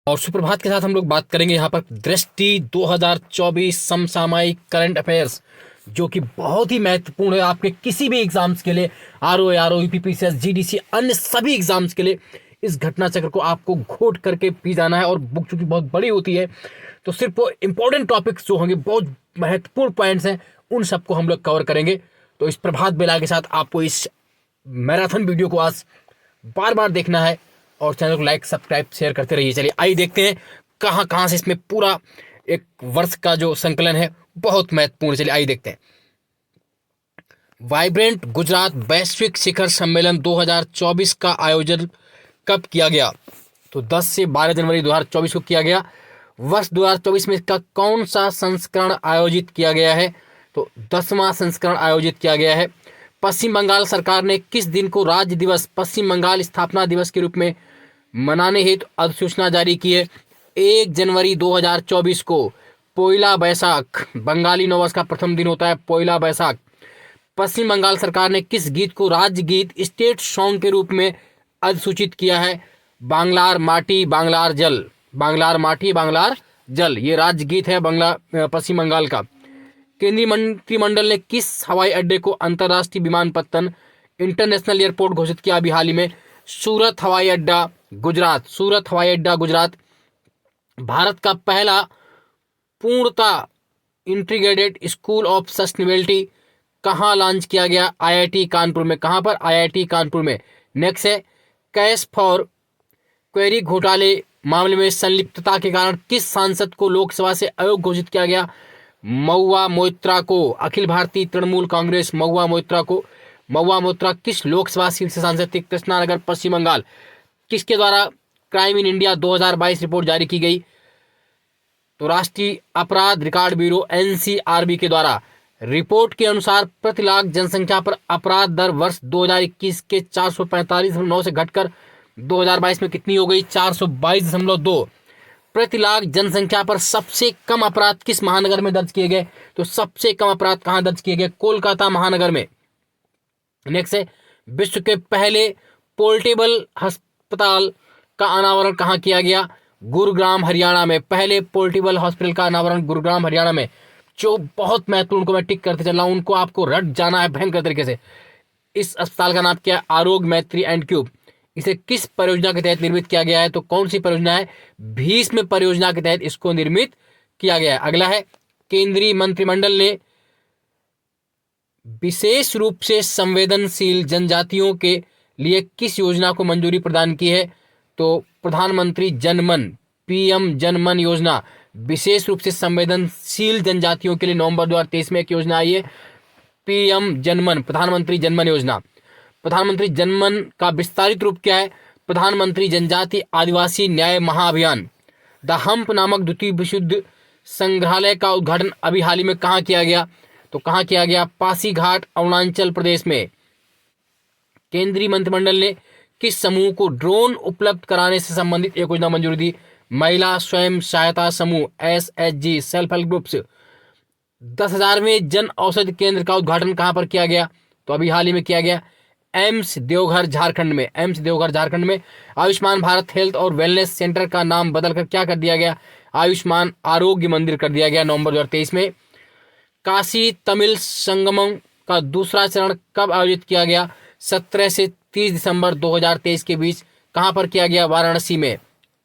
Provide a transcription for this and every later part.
और सुप्रभात के साथ हम लोग बात करेंगे यहाँ पर दृष्टि 2024 समसामयिक करंट अफेयर्स, जो कि बहुत ही महत्वपूर्ण है आपके किसी भी एग्जाम्स के लिए, आरओ, यूपीपीसीएस, जीडीसी, अन्य सभी एग्जाम्स के लिए। इस घटना चक्र को आपको घोट करके पी जाना है और बुक चूंकि बहुत बड़ी होती है तो सिर्फ वो इंपॉर्टेंट टॉपिक्स जो होंगे, बहुत महत्वपूर्ण पॉइंट्स हैं, उन सबको हम लोग कवर करेंगे। तो इस प्रभात बेला के साथ आपको इस मैराथन वीडियो को आज बार बार देखना है और चैनल को लाइक, सब्सक्राइब, शेयर करते रहिए। चलिए आइए देखते हैं कहाँ से इसमें पूरा एक वर्ष का जो संकलन है बहुत महत्वपूर्ण। चलिए आइए देखते हैं। वाइब्रेंट गुजरात वैश्विक शिखर सम्मेलन 2024 का आयोजन कब किया गया? तो 10 से 12 जनवरी 2024 को किया गया। वर्ष 2024 में इसका कौन सा संस्करण आयोजित किया गया है? तो 10वां संस्करण आयोजित किया गया है। पश्चिम बंगाल सरकार ने किस दिन को राज्य दिवस पश्चिम बंगाल स्थापना दिवस के रूप में मनाने हेतु अधिसूचना जारी की है? 1 जनवरी 2024 को पोइला बैसाख, बंगाली नववर्ष का प्रथम दिन होता है पोइला बैसाख। पश्चिम बंगाल सरकार ने किस गीत को राज्य गीत स्टेट सॉन्ग के रूप में अधिसूचित किया है? बांग्लार माटी बांग्लार जल, बांग्लार माटी बांग्लार जल, ये राज्य गीत है पश्चिम बंगाल का। केंद्रीय मंत्रिमंडल ने किस हवाई अड्डे को अंतर्राष्ट्रीय विमानपत्तन इंटरनेशनल एयरपोर्ट घोषित किया अभी हाल ही में? सूरत हवाई अड्डा गुजरात, सूरत हवाई अड्डा गुजरात। भारत का पहला पूर्णतः इंटीग्रेटेड स्कूल ऑफ सस्टेनेबिलिटी कहाँ लॉन्च किया गया? आईआईटी कानपुर में। कहाँ पर? आईआईटी कानपुर में। नेक्स्ट है, कैश फॉर क्वेरी घोटाले मामले में संलिप्तता के कारण किस सांसद को लोकसभा से अयोग्य घोषित किया गया? महुआ मोइत्रा को। अखिल भारतीय तृणमूल कांग्रेस महुआ मोइत्रा को। महुआ मोइत्रा किस लोकसभा सीट से सांसद थी? कृष्णानगर, पश्चिम बंगाल। किसके द्वारा क्राइम इन इंडिया 2022 रिपोर्ट जारी की गई? तो राष्ट्रीय अपराध रिकॉर्ड ब्यूरो एनसीआरबी के द्वारा। रिपोर्ट के अनुसार प्रति लाख जनसंख्या पर अपराध दर वर्ष 2021 के 445.9 से घटकर 2022 में कितनी हो गई? 422.2। प्रति लाख जनसंख्या पर सबसे कम अपराध किस महानगर में दर्ज किए गए? तो सबसे कम अपराध कहां दर्ज किए गए? कोलकाता महानगर में। नेक्स्ट है, विश्व के पहले पोर्टेबल अस्पताल का अनावरण कहां किया गया? गुरुग्राम हरियाणा में। पहले पोर्टेबल हॉस्पिटल का अनावरण गुरुग्राम हरियाणा में। जो बहुत महत्वपूर्ण, को मैं टिक करते चल रहा हूं, उनको आपको रट जाना है भयंकर तरीके से। इस अस्पताल का नाम क्या है? आरोग्य मैत्री एंड क्यूब। इसे किस परियोजना के तहत निर्मित किया गया है? तो कौन सी परियोजना है? भीष्म परियोजना के तहत इसको निर्मित किया गया है। अगला है, केंद्रीय मंत्रिमंडल ने विशेष रूप से संवेदनशील जनजातियों के लिए किस योजना को मंजूरी प्रदान की है? तो प्रधानमंत्री जनमन, पीएम जनमन योजना। विशेष रूप से संवेदनशील जनजातियों के लिए नवंबर 2023 में एक योजना आई है, पीएम जनमन, प्रधानमंत्री जनमन योजना। प्रधानमंत्री जनमन का विस्तारित रूप क्या है? प्रधानमंत्री जनजाति आदिवासी न्याय महाअभियान। द हम्प नामक द्वितीय विशुद्ध संग्रहालय का उद्घाटन अभी हाल ही में कहाँ किया गया? तो कहाँ किया गया? पासीघाट, अरुणाचल प्रदेश में। केंद्रीय मंत्रिमंडल ने किस समूह को ड्रोन उपलब्ध कराने से संबंधित एक योजना मंजूरी दी? महिला स्वयं सहायता समूह, SHG, self help groups. 10,000वें Jan Aushadhi केंद्र का उद्घाटन कहाँ पर किया गया? तो अभी हाल ही में किया गया एम्स देवघर झारखंड में। एम्स देवघर झारखंड में। आयुष्मान भारत हेल्थ और वेलनेस सेंटर का नाम बदलकर क्या कर दिया गया? आयुष्मान आरोग्य मंदिर कर दिया गया नवंबर 2023 में। काशी तमिल संगमम का दूसरा चरण कब आयोजित किया गया? 17 से 30 दिसंबर 2023 के बीच। कहां पर किया गया? वाराणसी में।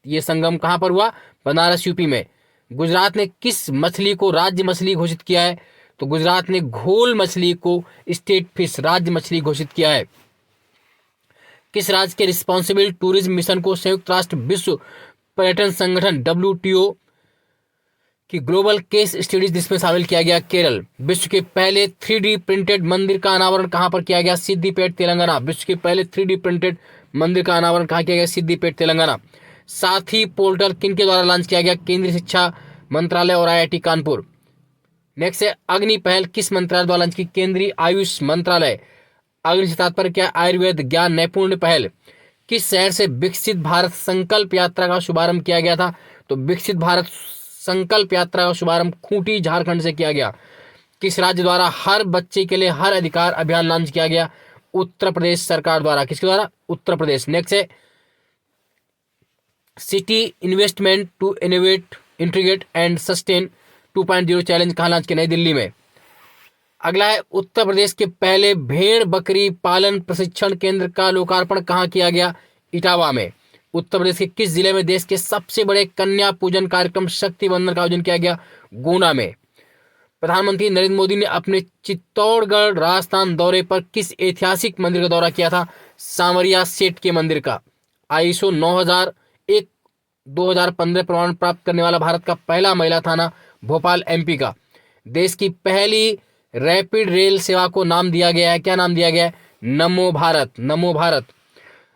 ये संगम कहां पर हुआ? बनारस, यूपी में। गुजरात ने किस मछली को राज्य मछली घोषित किया है? तो गुजरात ने घोल मछली को स्टेट फिश, राज्य मछली घोषित किया है। किस राज्य के रिस्पॉन्सिबल टूरिज्म मिशन को संयुक्त राष्ट्र विश्व पर्यटन संगठन WTO की ग्लोबल केस स्टडीज लिस्ट में शामिल किया गया? केरल। विश्व के पहले 3D प्रिंटेड मंदिर का अनावरण कहां पर किया गया? सिद्दीपेट, तेलंगाना। विश्व के पहले 3D प्रिंटेड मंदिर का अनावरण कहां किया गया? सिद्दीपेट, तेलंगाना। साथी पोर्टल किनके द्वारा लॉन्च किया गया? केंद्रीय शिक्षा मंत्रालय और आईआईटी कानपुर। नेक्स्ट है, अग्नि पहल किस मंत्रालय द्वारा लॉन्च की? केंद्रीय आयुष मंत्रालय। अग्नि से तात्पर्य क्या? आयुर्वेद ज्ञान नैपुण्य पहल। किस शहर से विकसित भारत संकल्प यात्रा का शुभारंभ किया गया था? तो विकसित भारत संकल्प यात्रा का शुभारंभ खूंटी, झारखंड से किया गया। किस राज्य द्वारा हर बच्चे के लिए हर अधिकार अभियान लॉन्च किया गया? उत्तर प्रदेश सरकार द्वारा। किसके द्वारा? उत्तर प्रदेश। नेक्स्ट है, city investment to innovate integrate and sustain 2.0 challenge कहाँ लॉन्च किया? नई दिल्ली में। अगला है उत्तर प्रदेश के पहले भेड़ बकरी पालन प्रशिक्षण केंद्र का लोकार्पण कहाँ किया गया? इटावा में। उत्तर प्रदेश के किस जिले में देश के सबसे बड़े कन्या पूजन कार्यक्रम शक्ति बंधन का आयोजन किया गया? गुना में। प्रधानमंत्री नरेंद्र मोदी ने अपने चित्तौड़गढ़ राजस्थान दौरे पर किस ऐतिहासिक मंदिर का दौरा किया था? सांवरिया सेठ के मंदिर का। आईएसओ 9001 2015 प्रमाण प्राप्त करने वाला भारत का पहला महिला थाना भोपाल एमपी का। देश की पहली रैपिड रेल सेवा को नाम दिया गया है, क्या नाम दिया गया है? नमो भारत। नमो भारत।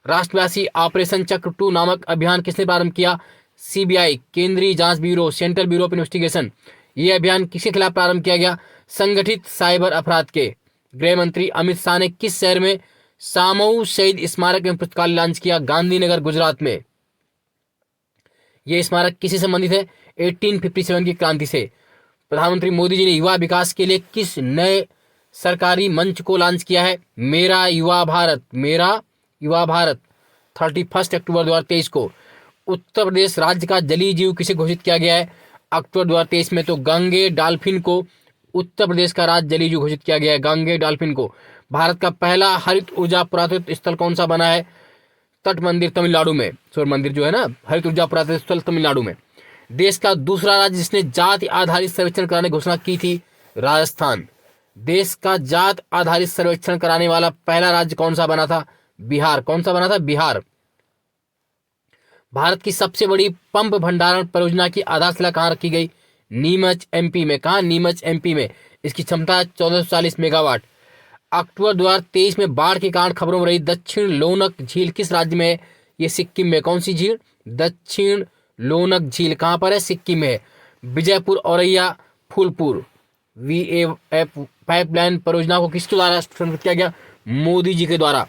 राष्ट्रव्यापी ऑपरेशन चक्र 2 नामक अभियान किसने प्रारंभ किया? सीबीआई, केंद्रीय जांच bureau, central bureau of investigation. यह अभियान किसके खिलाफ प्रारंभ किया गया? संगठित साइबर अपराध के। गृह मंत्री अमित शाह ने किस शहर में सामऊ शहीद स्मारक एवं पुस्तकालय लॉन्च किया? गांधीनगर गुजरात में। यह स्मारक किससे संबंधित है? 1857 की क्रांति से। प्रधानमंत्री मोदी जी ने युवा विकास के लिए किस नए सरकारी मंच को लॉन्च किया है? मेरा युवा भारत। मेरा युवा भारत 31 अक्टूबर 2023 को। उत्तर प्रदेश राज्य का जलीय जीव किसे घोषित किया गया है अक्टूबर 2023 में? तो गांगे डॉल्फिन को उत्तर प्रदेश का राज्य जलीय जीव घोषित किया गया है, गांगे डॉल्फिन को। भारत का पहला हरित ऊर्जा पुरातत्व स्थल कौन सा बना है? तट मंदिर तमिलनाडु में। सूर्य मंदिर जो है ना, हरित ऊर्जा पुरातत्व स्थल तमिलनाडु में। देश का दूसरा राज्य जिसने जाति आधारित सर्वेक्षण कराने की घोषणा की थी? राजस्थान। देश का जात आधारित सर्वेक्षण कराने वाला पहला राज्य कौन सा बना था? बिहार। कौन सा बना था? बिहार। भारत की सबसे बड़ी पंप भंडारण परियोजना की आधारशिला कहां रखी गई? नीमच एमपी में। कहां? नीमच एमपी में। इसकी क्षमता 1440 मेगावाट। अक्टूबर 2023 में बाढ़ के कारण खबरों में रही दक्षिण लोनक झील किस राज्य में है? ये सिक्किम में। कौन सी झील? दक्षिण लोनक झील कहां पर है? सिक्किम में है। विजयपुर औरैया फूलपुर VAF पाइपलाइन परियोजना को किसके द्वारा संचालित किया गया? मोदी जी के द्वारा।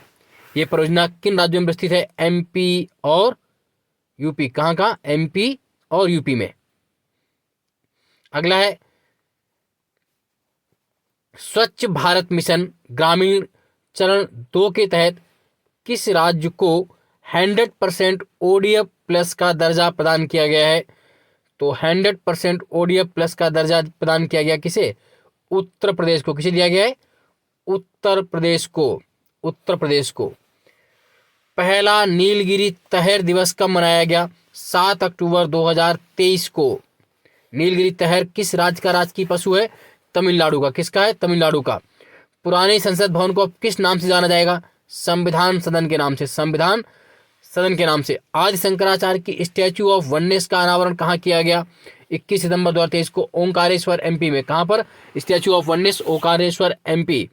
ये परियोजना किन राज्यों में स्थित है? एमपी और यूपी। कहां का? एमपी और यूपी में। अगला है स्वच्छ भारत मिशन ग्रामीण चरण 2 के तहत किस राज्य को 100% ODF प्लस का दर्जा प्रदान किया गया है? तो 100% ODF प्लस का दर्जा प्रदान किया गया किसे? उत्तर प्रदेश को। किसे दिया गया है? उत्तर प्रदेश को। उत्तर प्रदेश को। पहला नीलगिरी तहर दिवस कब मनाया गया? 7 अक्टूबर 2023 को। नीलगिरी तहर किस राज्य का राजकीय पशु है? तमिलनाडु का। किसका है? तमिलनाडु का। पुराने संसद भवन को अब किस नाम से जाना जाएगा? संविधान सदन के नाम से। संविधान सदन के नाम से। आदि शंकराचार्य की स्टैच्यू ऑफ वननेस का अनावरण कहाँ किया गया? 21 सितंबर 2023 को ओंकारेश्वर एमपी में। कहां पर? Statue of oneness Omkareshwar MP.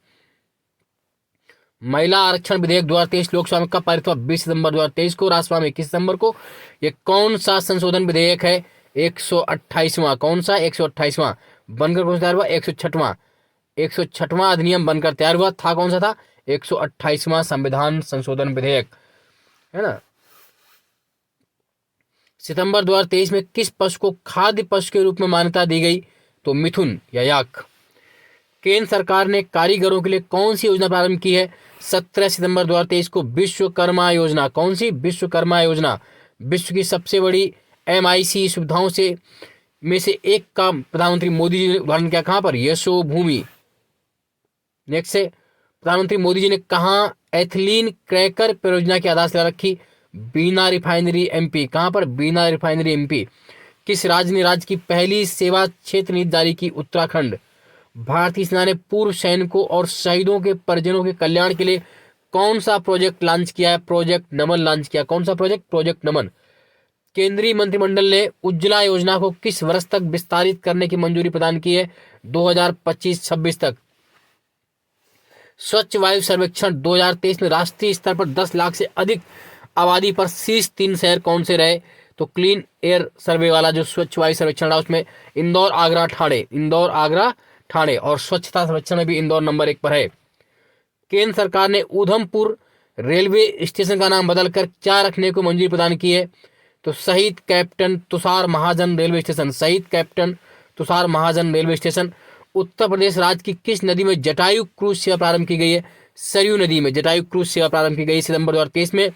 महिला आरक्षण विधेयक 2023 लोकसभा में कब पारित हुआ? 20 सितंबर 2023 को। राज्यसभा में 21 सितंबर को। ये कौन सा संशोधन विधेयक है? 128वां। कौन सा? 128वां। बनकर कौन सा तैयार हुआ? 106वां अधिनियम बनकर तैयार हुआ था। कौन सा था? 128वां संविधान संशोधन विधेयक, है ना। सितंबर 2023 में किस पशु को खाद्य पशु के रूप में मान्यता दी गई? तो मिथुन या याक। केंद्र सरकार ने कारीगरों के लिए कौन सी योजना प्रारंभ की है? 17 सितंबर 2023 को विश्वकर्मा योजना। कौन सी? विश्वकर्मा योजना। विश्व की सबसे बड़ी MIC सुविधाओं से में से एक का प्रधानमंत्री मोदी जी ने उदाहरण किया। कहां पर? यशोभूमि। नेक्स्ट है, प्रधानमंत्री मोदी जी ने कहां एथिलीन क्रैकर परियोजना की आधारशिला रखी? बीना रिफाइनरी MP। कहां पर? बीना रिफाइनरी MP। किस राज्य ने राज्य की पहली सेवा क्षेत्र नीति जारी की? उत्तराखंड। भारतीय सेना ने पूर्व सैनिकों और शहीदों के परिजनों के कल्याण के लिए कौन सा प्रोजेक्ट लॉन्च किया है? प्रोजेक्ट नमन लॉन्च किया। कौन सा प्रोजेक्ट? प्रोजेक्ट नमन। केंद्रीय मंत्रिमंडल ने उज्ज्वला योजना को किस वर्ष तक विस्तारित करने की मंजूरी प्रदान की है? 2025-26 तक। स्वच्छ वायु सर्वेक्षण 2023 में राष्ट्रीय स्तर पर 10 लाख से अधिक आबादी पर शीर्ष 3 शहर कौन से रहे? तो क्लीन एयर सर्वे वाला जो स्वच्छ वायु सर्वेक्षण रहा उसमें इंदौर, आगरा, ठाणे। इंदौर, आगरा, ठाणे। और स्वच्छता सर्वेक्षण में भी इंदौर नंबर 1 पर है। केंद्र सरकार ने उधमपुर रेलवे स्टेशन का नाम बदलकर क्या रखने को मंजूरी प्रदान की है? तो शहीद कैप्टन तुषार महाजन रेलवे स्टेशन। शहीद कैप्टन तुषार महाजन रेलवे स्टेशन। उत्तर प्रदेश राज्य की किस नदी में जटायु क्रूज सेवा प्रारंभ की गई है? सरयू नदी में जटायु क्रूज सेवा प्रारंभ की गई सितंबर 2023 में।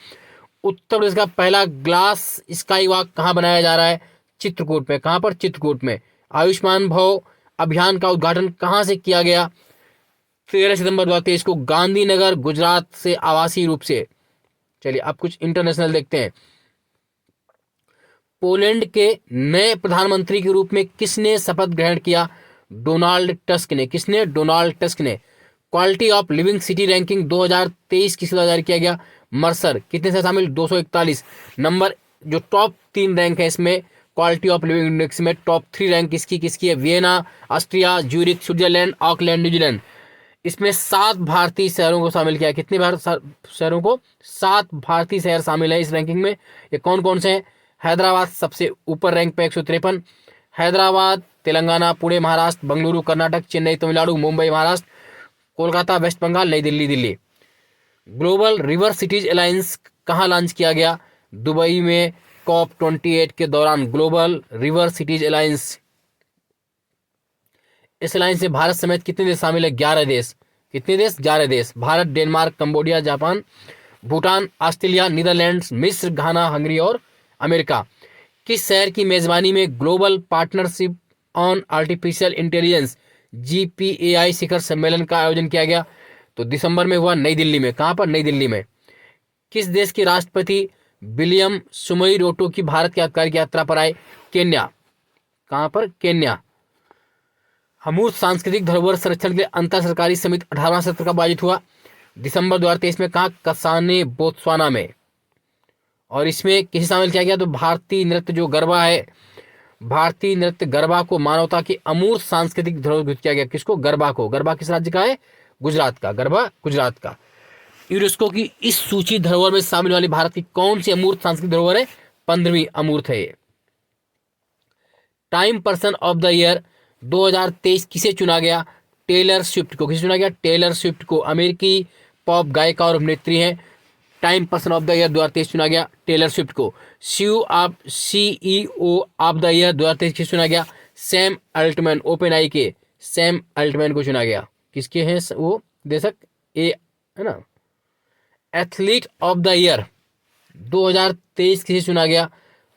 उत्तर प्रदेश का पहला ग्लास स्काई वॉक कहाँ बनाया जा रहा है? चित्रकूट में। कहाँ पर? चित्रकूट में। आयुष्मान भव अभियान का उद्घाटन कहाँ से किया गया? 13 सितंबर 2023 को गांधीनगर गुजरात से आवासीय रूप से। चलिए अब कुछ इंटरनेशनल देखते हैं। पोलैंड के नए प्रधानमंत्री के रूप में किसने शपथ ग्रहण किया? डोनाल्ड टस्क ने। किसने? डोनाल्ड टस्क ने। Quality of living city ranking 2023 किसके द्वारा जारी किया गया? मर्सर। कितने से शामिल? 241 नंबर। जो टॉप 3 रैंक है इसमें क्वालिटी ऑफ लिविंग इंडेक्स में, टॉप 3 रैंक किसकी किसकी है? Vienna Austria, Zurich Switzerland, Auckland New Zealand. इसमें 7 भारतीय शहरों को शामिल किया। कितने शहरों को? 7 भारतीय शहर शामिल है इस रैंकिंग में। ये कौन कौन से हैं? हैदराबाद सबसे ऊपर रैंक पे 153, हैदराबाद तेलंगाना, पुणे महाराष्ट्र, बेंगलुरु कर्नाटक, चेन्नई तमिलनाडु, मुंबई महाराष्ट्र, कोलकाता वेस्ट बंगाल, नई Delhi Delhi. Global river cities alliance कहाँ लॉन्च किया गया? दुबई में COP28 के दौरान ग्लोबल रिवर सिटीज अलायंस। इस अलायंस में भारत समेत कितने देश शामिल है? 11 देश। कितने देश? 11 देश। Bharat, Denmark, Cambodia, Japan, Bhutan, Australia, Netherlands, मिस्र, घाना, हंगरी और अमेरिका। किस शहर की मेजबानी में global partnership on artificial intelligence GPAI शिखर सम्मेलन का आयोजन किया गया? तो दिसंबर में हुआ नई दिल्ली में। कहां पर? नई दिल्ली में। किस देश के राष्ट्रपति विलियम सुमोई रोटो की भारत की आधिकारिक यात्रा पर आए? केन्या। कहां पर? केन्या। अमूर्त सांस्कृतिक धरोहर संरक्षण के लिए अंतर सरकारी समिति 18वां सत्र कब आयोजित हुआ? दिसंबर 2023 में। कहा? कसाने, बोत्सवाना में। और इसमें किसे शामिल किया गया? तो भारतीय नृत्य जो गरबा है, भारतीय नृत्य गरबा को मानवता की अमूर्त सांस्कृतिक धरोहर घोषित किया गया। किसको? गरबा को। गरबा किस राज्य का है? गुजरात का। गरबा गुजरात का। यूनेस्को की इस सूची धरोहर में शामिल वाली भारत की कौन सी अमूर्त सांस्कृतिक धरोहर है? 15वीं अमूर्त है। Time person of the year 2023 किसे चुना गया? टेलर स्विफ्ट को। किसे चुना गया? टेलर स्विफ्ट को। अमेरिकी पॉप गायिका और अभिनेत्री हैं। Time person of the year 2023 चुना गया टेलर स्विफ्ट को। CEO ऑफ द ईयर 2023 किसे चुना गया? सैम अल्टमैन, OpenAI के सैम अल्टमैन को चुना गया। किसके हैं वो? देशक ए है ना। एथलीट ऑफ द ईयर 2023 किसे चुना गया?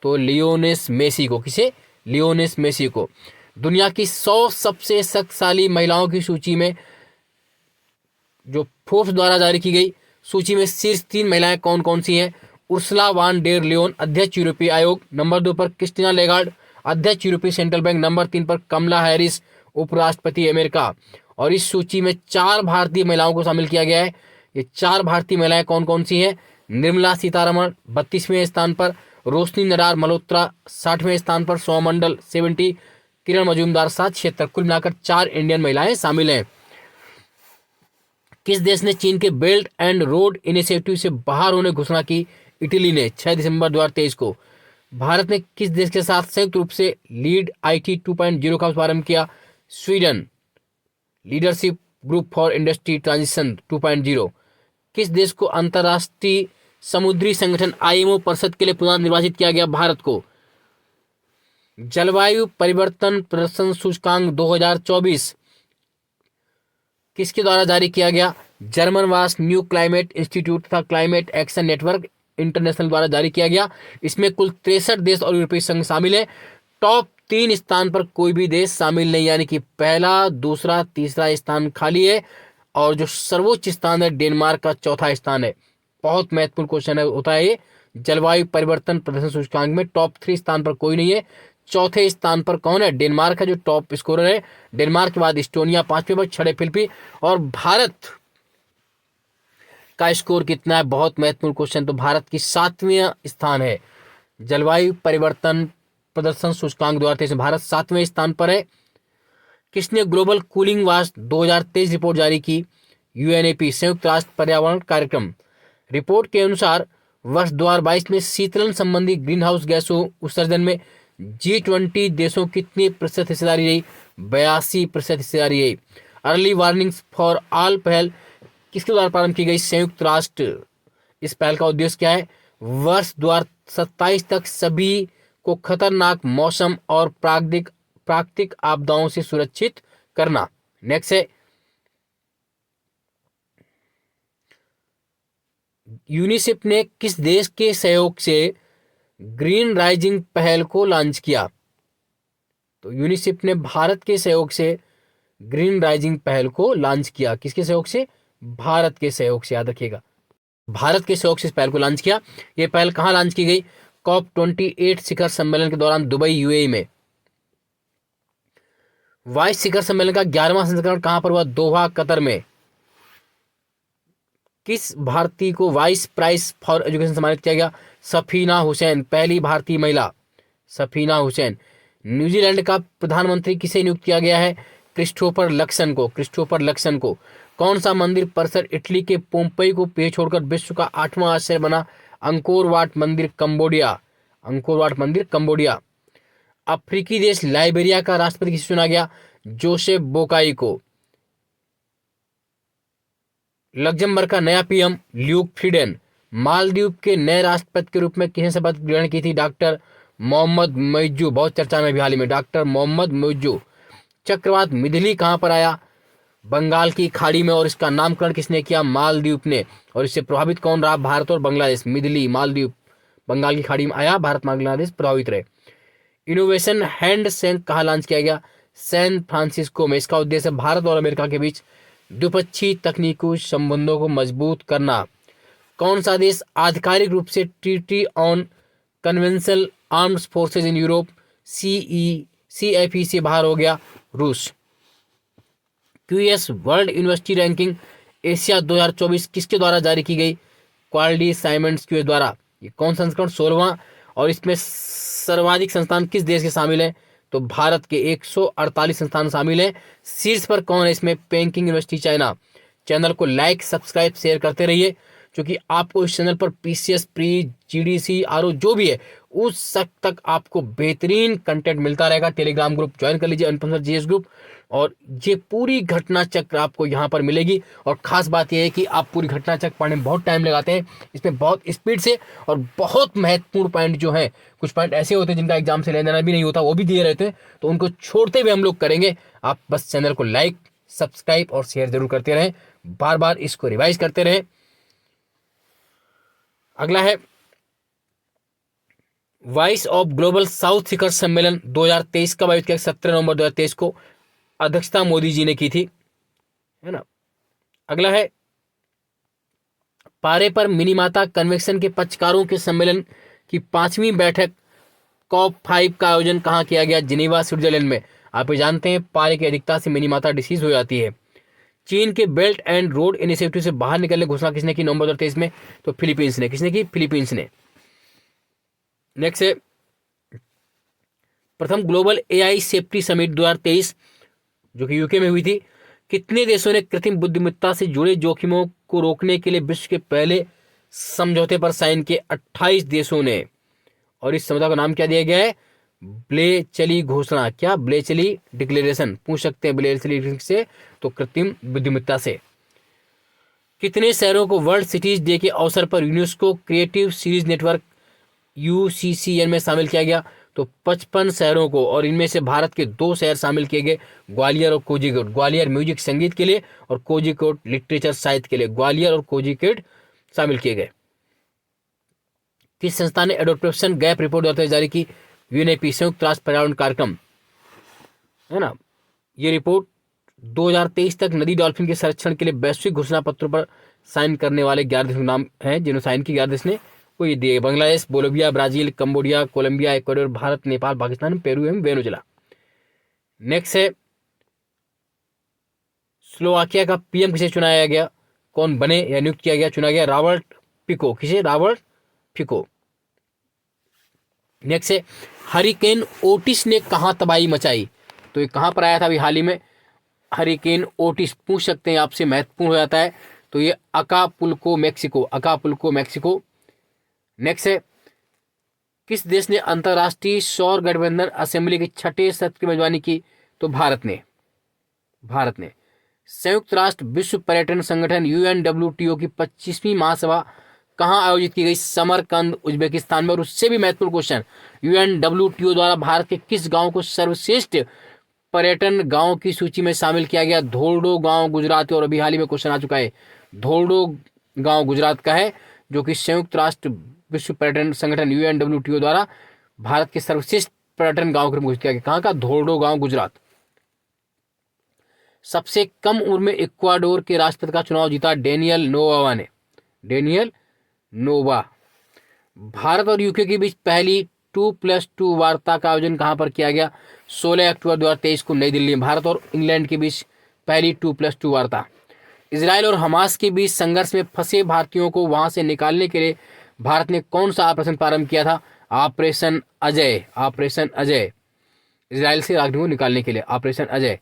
तो लियोनेस मेसी को। किसे? लियोनेस मेसी को। दुनिया की 100 सबसे शक्तिशाली महिलाओं की सूची में, जो फोर्ब्स द्वारा जारी की गई सूची में, शीर्ष 3 महिलाएं कौन कौन सी हैं? उर्सुला वान डेर लियोन, अध्यक्ष यूरोपीय आयोग। नंबर 2 पर क्रिस्टीना लेगार्ड, अध्यक्ष यूरोपीय सेंट्रल बैंक। नंबर 3 पर कमला हैरिस, उपराष्ट्रपति अमेरिका। और इस सूची में 4 भारतीय महिलाओं को शामिल किया गया है। ये 4 भारतीय महिलाएं कौन कौन सी हैं? निर्मला सीतारमण 32वें स्थान पर, रोशनी नडार मल्होत्रा 60वें स्थान पर, सौमंडल 70, किरण मजूमदार 76। कुल मिलाकर 4 इंडियन महिलाएं शामिल हैं। किस देश ने चीन के बेल्ट एंड रोड इनिशिएटिव से बाहर होने की घोषणा की? इटली ने 6 दिसंबर 2023 को। भारत ने किस देश के साथ संयुक्त रूप से लीड IT 2.0 का शुभारंभ किया? Sweden. Leadership group for industry transition 2.0। किस देश को अंतर्राष्ट्रीय समुद्री संगठन IMO परिषद के लिए पुनर्निर्वाचित किया गया? भारत को। जलवायु परिवर्तन प्रदर्शन सूचकांक 2024 किसके द्वारा जारी किया गया? जर्मन वास न्यू क्लाइमेट इंस्टीट्यूट तथा क्लाइमेट एक्शन नेटवर्क इंटरनेशनल द्वारा जारी किया गया। इसमें कुल 63 देश और यूरोपीय संघ शामिल है। टॉप 3 स्थान पर कोई भी देश शामिल नहीं, यानी कि पहला, दूसरा, तीसरा स्थान खाली है। और जो सर्वोच्च स्थान है डेनमार्क का 4था स्थान है। बहुत महत्वपूर्ण क्वेश्चन होता है ये। जलवायु परिवर्तन प्रदर्शन सूचकांक में टॉप 3 स्थान पर कोई नहीं है। 4थे स्थान पर कौन है? डेनमार्क है जो टॉप स्कोरर है। डेनमार्क के बाद इस्टोनिया 5वें पर, 6 फिलिपीन। और भारत का स्कोर कितना है? बहुत महत्वपूर्ण क्वेश्चन। तो भारत की 7वें स्थान है। जलवायु परिवर्तन प्रदर्शन सूचकांक 2023 में भारत 7वें स्थान पर है। किसने ग्लोबल कूलिंग वाच 2023 रिपोर्ट जारी की? UNEP, संयुक्त राष्ट्र पर्यावरण कार्यक्रम। रिपोर्ट के अनुसार वर्ष 2022 में शीतलन संबंधी ग्रीन हाउस गैसों उत्सर्जन में G20 देशों कितनी प्रतिशत हिस्सेदारी रही? 82% हिस्सेदारी रही। अर्ली वार्निंग्स फॉर ऑल पहल किसके द्वारा प्रारंभ की गई? संयुक्त राष्ट्र। इस पहल का उद्देश्य क्या है? वर्ष 2027 तक सभी को खतरनाक मौसम और प्राकृतिक आपदाओं से सुरक्षित करना। नेक्स्ट है यूनिसेफ ने किस देश के सहयोग से ग्रीन राइजिंग पहल को लॉन्च किया? तो यूनिसेफ ने भारत के सहयोग से ग्रीन राइजिंग पहल को लॉन्च किया। किसके सहयोग से? भारत के सहयोग से, याद रखिएगा, भारत के सहयोग से इस पहल को लॉन्च किया। यह पहल कहां लॉन्च की गई? COP28 शिखर सम्मेलन के दौरान दुबई, यूएई में। वाइस शिखर सम्मेलन का 11वां संस्करण कहां पर हुआ? दोहा, कतर में। किस भारतीय को वाइस प्राइज फॉर एजुकेशन सम्मानित किया गया? सफीना हुसैन, पहली भारतीय महिला सफीना हुसैन। न्यूजीलैंड का प्रधानमंत्री किसे नियुक्त किया गया है? क्रिस्टोफर लक्सन को। क्रिस्टोफर लक्सन को। कौन सा मंदिर परिसर इटली के पोम्पई को पीछे छोड़कर विश्व का 8वां आश्चर्य बना? अंकोर वाट मंदिर, कंबोडिया। अंकोर वाट मंदिर, कंबोडिया। अफ्रीकी देश लाइबेरिया का राष्ट्रपति किसे चुना गया? जोसेफ बोकाई को। लग्जमबर्ग का नया पीएम ल्यूक फ्रीडेन। मालदीव के नए राष्ट्रपति के रूप में किसने शपथ ग्रहण की थी? डॉक्टर मोहम्मद मोइज्जू, बहुत चर्चा में भी हाल ही में, डॉक्टर मोहम्मद मोइज्जू। चक्रवात मिधली कहां पर आया? बंगाल की खाड़ी में, और इसका नामकरण किसने किया? मालदीव ने। और इससे प्रभावित कौन रहा? भारत और बांग्लादेश। मिधली, मालदीव, बंगाल की खाड़ी में आया, भारत बांग्लादेश प्रभावित रहे। इनोवेशन हैंड बैंक कहां लॉन्च किया गया? सैन फ्रांसिस्को में। इसका उद्देश्य भारत और अमेरिका के बीच द्विपक्षीय तकनीकी संबंधों को मजबूत करना। कौन सा देश आधिकारिक रूप से treaty on conventional armed forces in Europe CECFE से बाहर हो गया? रूस। QS world university ranking Asia 2024 किसके द्वारा जारी की गई? क्वालिटी साइमंड्स QS द्वारा। ये कौन संस्करण? 16वां। और इसमें सर्वाधिक संस्थान किस देश के शामिल हैं? तो भारत के 148 संस्थान शामिल हैं। शीर्ष पर कौन है इसमें? Packing university, China. चैनल को लाइक, सब्सक्राइब, शेयर करते रहिए, क्योंकि आपको इस चैनल पर PCS, प्री, GDC, RO जो भी है उस तक आपको बेहतरीन कंटेंट मिलता रहेगा। टेलीग्राम ग्रुप ज्वाइन कर लीजिए, अनुपम GS ग्रुप, और ये पूरी घटना चक्र आपको यहाँ पर मिलेगी। और खास बात यह है कि आप पूरी घटना चक्र पढ़ने में बहुत टाइम लगाते हैं, इसमें बहुत स्पीड से, और बहुत महत्वपूर्ण पॉइंट जो है, कुछ पॉइंट ऐसे होते हैं जिनका एग्जाम से लेना देना भी नहीं होता, वो भी दिए रहते हैं, तो उनको छोड़ते हुए हम लोग करेंगे। आप बस चैनल को लाइक, सब्सक्राइब और शेयर जरूर करते रहें, बार बार इसको रिवाइज करते रहें। अगला है वॉइस ऑफ ग्लोबल साउथ शिखर सम्मेलन 2023 का आयोजित किया? 17 नवंबर 2023 को। अध्यक्षता मोदी जी ने की थी, है ना। अगला है पारे पर मिनीमाता कन्वेंशन के पक्षकारों के सम्मेलन की 5वीं बैठक COP5 का आयोजन कहां किया गया? जिनेवा, स्विट्जरलैंड में। आप जानते हैं पारे की अधिकता से मिनीमाता डिसीज हो जाती है। चीन के बेल्ट एंड रोड इनिशिएटिव से बाहर निकलने की घोषणा किसने की नवंबर 2023 में? तो फिलीपींस ने। किसने की? फिलीपींस ने। नेक्स्ट है प्रथम ग्लोबल AI सेफ्टी समिट 2023 जो कि यूके में हुई थी। कितने देशों ने कृत्रिम बुद्धिमत्ता से जुड़े जोखिमों को रोकने के लिए विश्व के पहले समझौते पर साइन किए? 28 देशों ने। और इस समझौते का नाम क्या दिया गया है? ब्लेचली घोषणा। क्या? Bletchley declaration. पूछ सकते हैं ब्लेचली से, तो कृत्रिम बुद्धिमत्ता से। कितने शहरों को वर्ल्ड सिटीज डे के अवसर पर UNESCO creative series network UCCN में शामिल किया गया? तो 55 शहरों को, और इनमें से भारत के 2 शहर शामिल किए गए, ग्वालियर और कोझिकोड। ग्वालियर म्यूजिक संगीत के लिए और कोझिकोड लिटरेचर साहित्य के लिए। ग्वालियर और कोझिकोड शामिल किए गए। किस संस्था ने एडोप्शन गैप रिपोर्ट जारी की? UNEP, संयुक्त राष्ट्र पर्यावरण कार्यक्रम, है ना। ये रिपोर्ट 2023 तक नदी डॉल्फिन के संरक्षण के लिए वैश्विक घोषणा पत्रों पर साइन करने वाले 11 देशों के नाम हैं जिन्होंने साइन की। 11 देश ने वो ये दिए: Bangladesh, Bolivia, Brazil, Cambodia, Colombia, Ecuador, Bharat, Nepal, Pakistan, Peru एवं वेनेजुएला। नेक्स्ट है स्लोवाकिया का PM किसे चुनाया गया? कौन बने या नियुक्त किया गया, चुना गया? Robert Fico. किसे? Robert Fico. नेक्स्ट है हरिकेन ओटिस ने कहां तबाही मचाई? तो ये कहां पर आया था अभी हाल ही में? हरिकेन ओटिस, पूछ सकते हैं आपसे, महत्वपूर्ण हो जाता है। तो ये Acapulco, Mexico. Acapulco, Mexico. Next है किस देश ने अंतर्राष्ट्रीय सौर गठबंधन असेंबली के 6ठे सत्र की मेजबानी की? तो भारत ने। भारत ने। संयुक्त राष्ट्र विश्व पर्यटन संगठन UNWTO की 25वीं महासभा कहां आयोजित की गई? समरकंद, उज्बेकिस्तान में। और उससे भी महत्वपूर्ण क्वेश्चन, UNWTO द्वारा भारत के किस गांव को सर्वश्रेष्ठ पर्यटन गांव की सूची में शामिल किया गया? धोर्डो गांव गुजरात। और अभी हाल ही में क्वेश्चन आ चुका है, धोर्डो गांव गुजरात का है। जो कि संयुक्त राष्ट्र विश्व पर्यटन संगठन UNWTO द्वारा भारत के सर्वश्रेष्ठ पर्यटन गांव के रूप में घोषित किया गया। कहाँ का? धोर्डो गांव, गुजरात। सबसे कम उम्र में इक्वाडोर के राष्ट्रपति का चुनाव जीता डेनियल नोवा ने। डेनियल नोवा। भारत और यूके के बीच पहली 2+2 वार्ता का आयोजन कहां पर किया गया? 16 अक्टूबर 2023 को नई दिल्ली में। भारत और इंग्लैंड के बीच पहली 2+2 वार्ता। इजराइल और हमास के बीच संघर्ष में फंसे भारतीयों को वहां से निकालने के लिए भारत ने कौन सा ऑपरेशन प्रारंभ किया था? Operation Ajay. Operation Ajay. Israel से नागरिकों को निकालने के लिए ऑपरेशन अजय।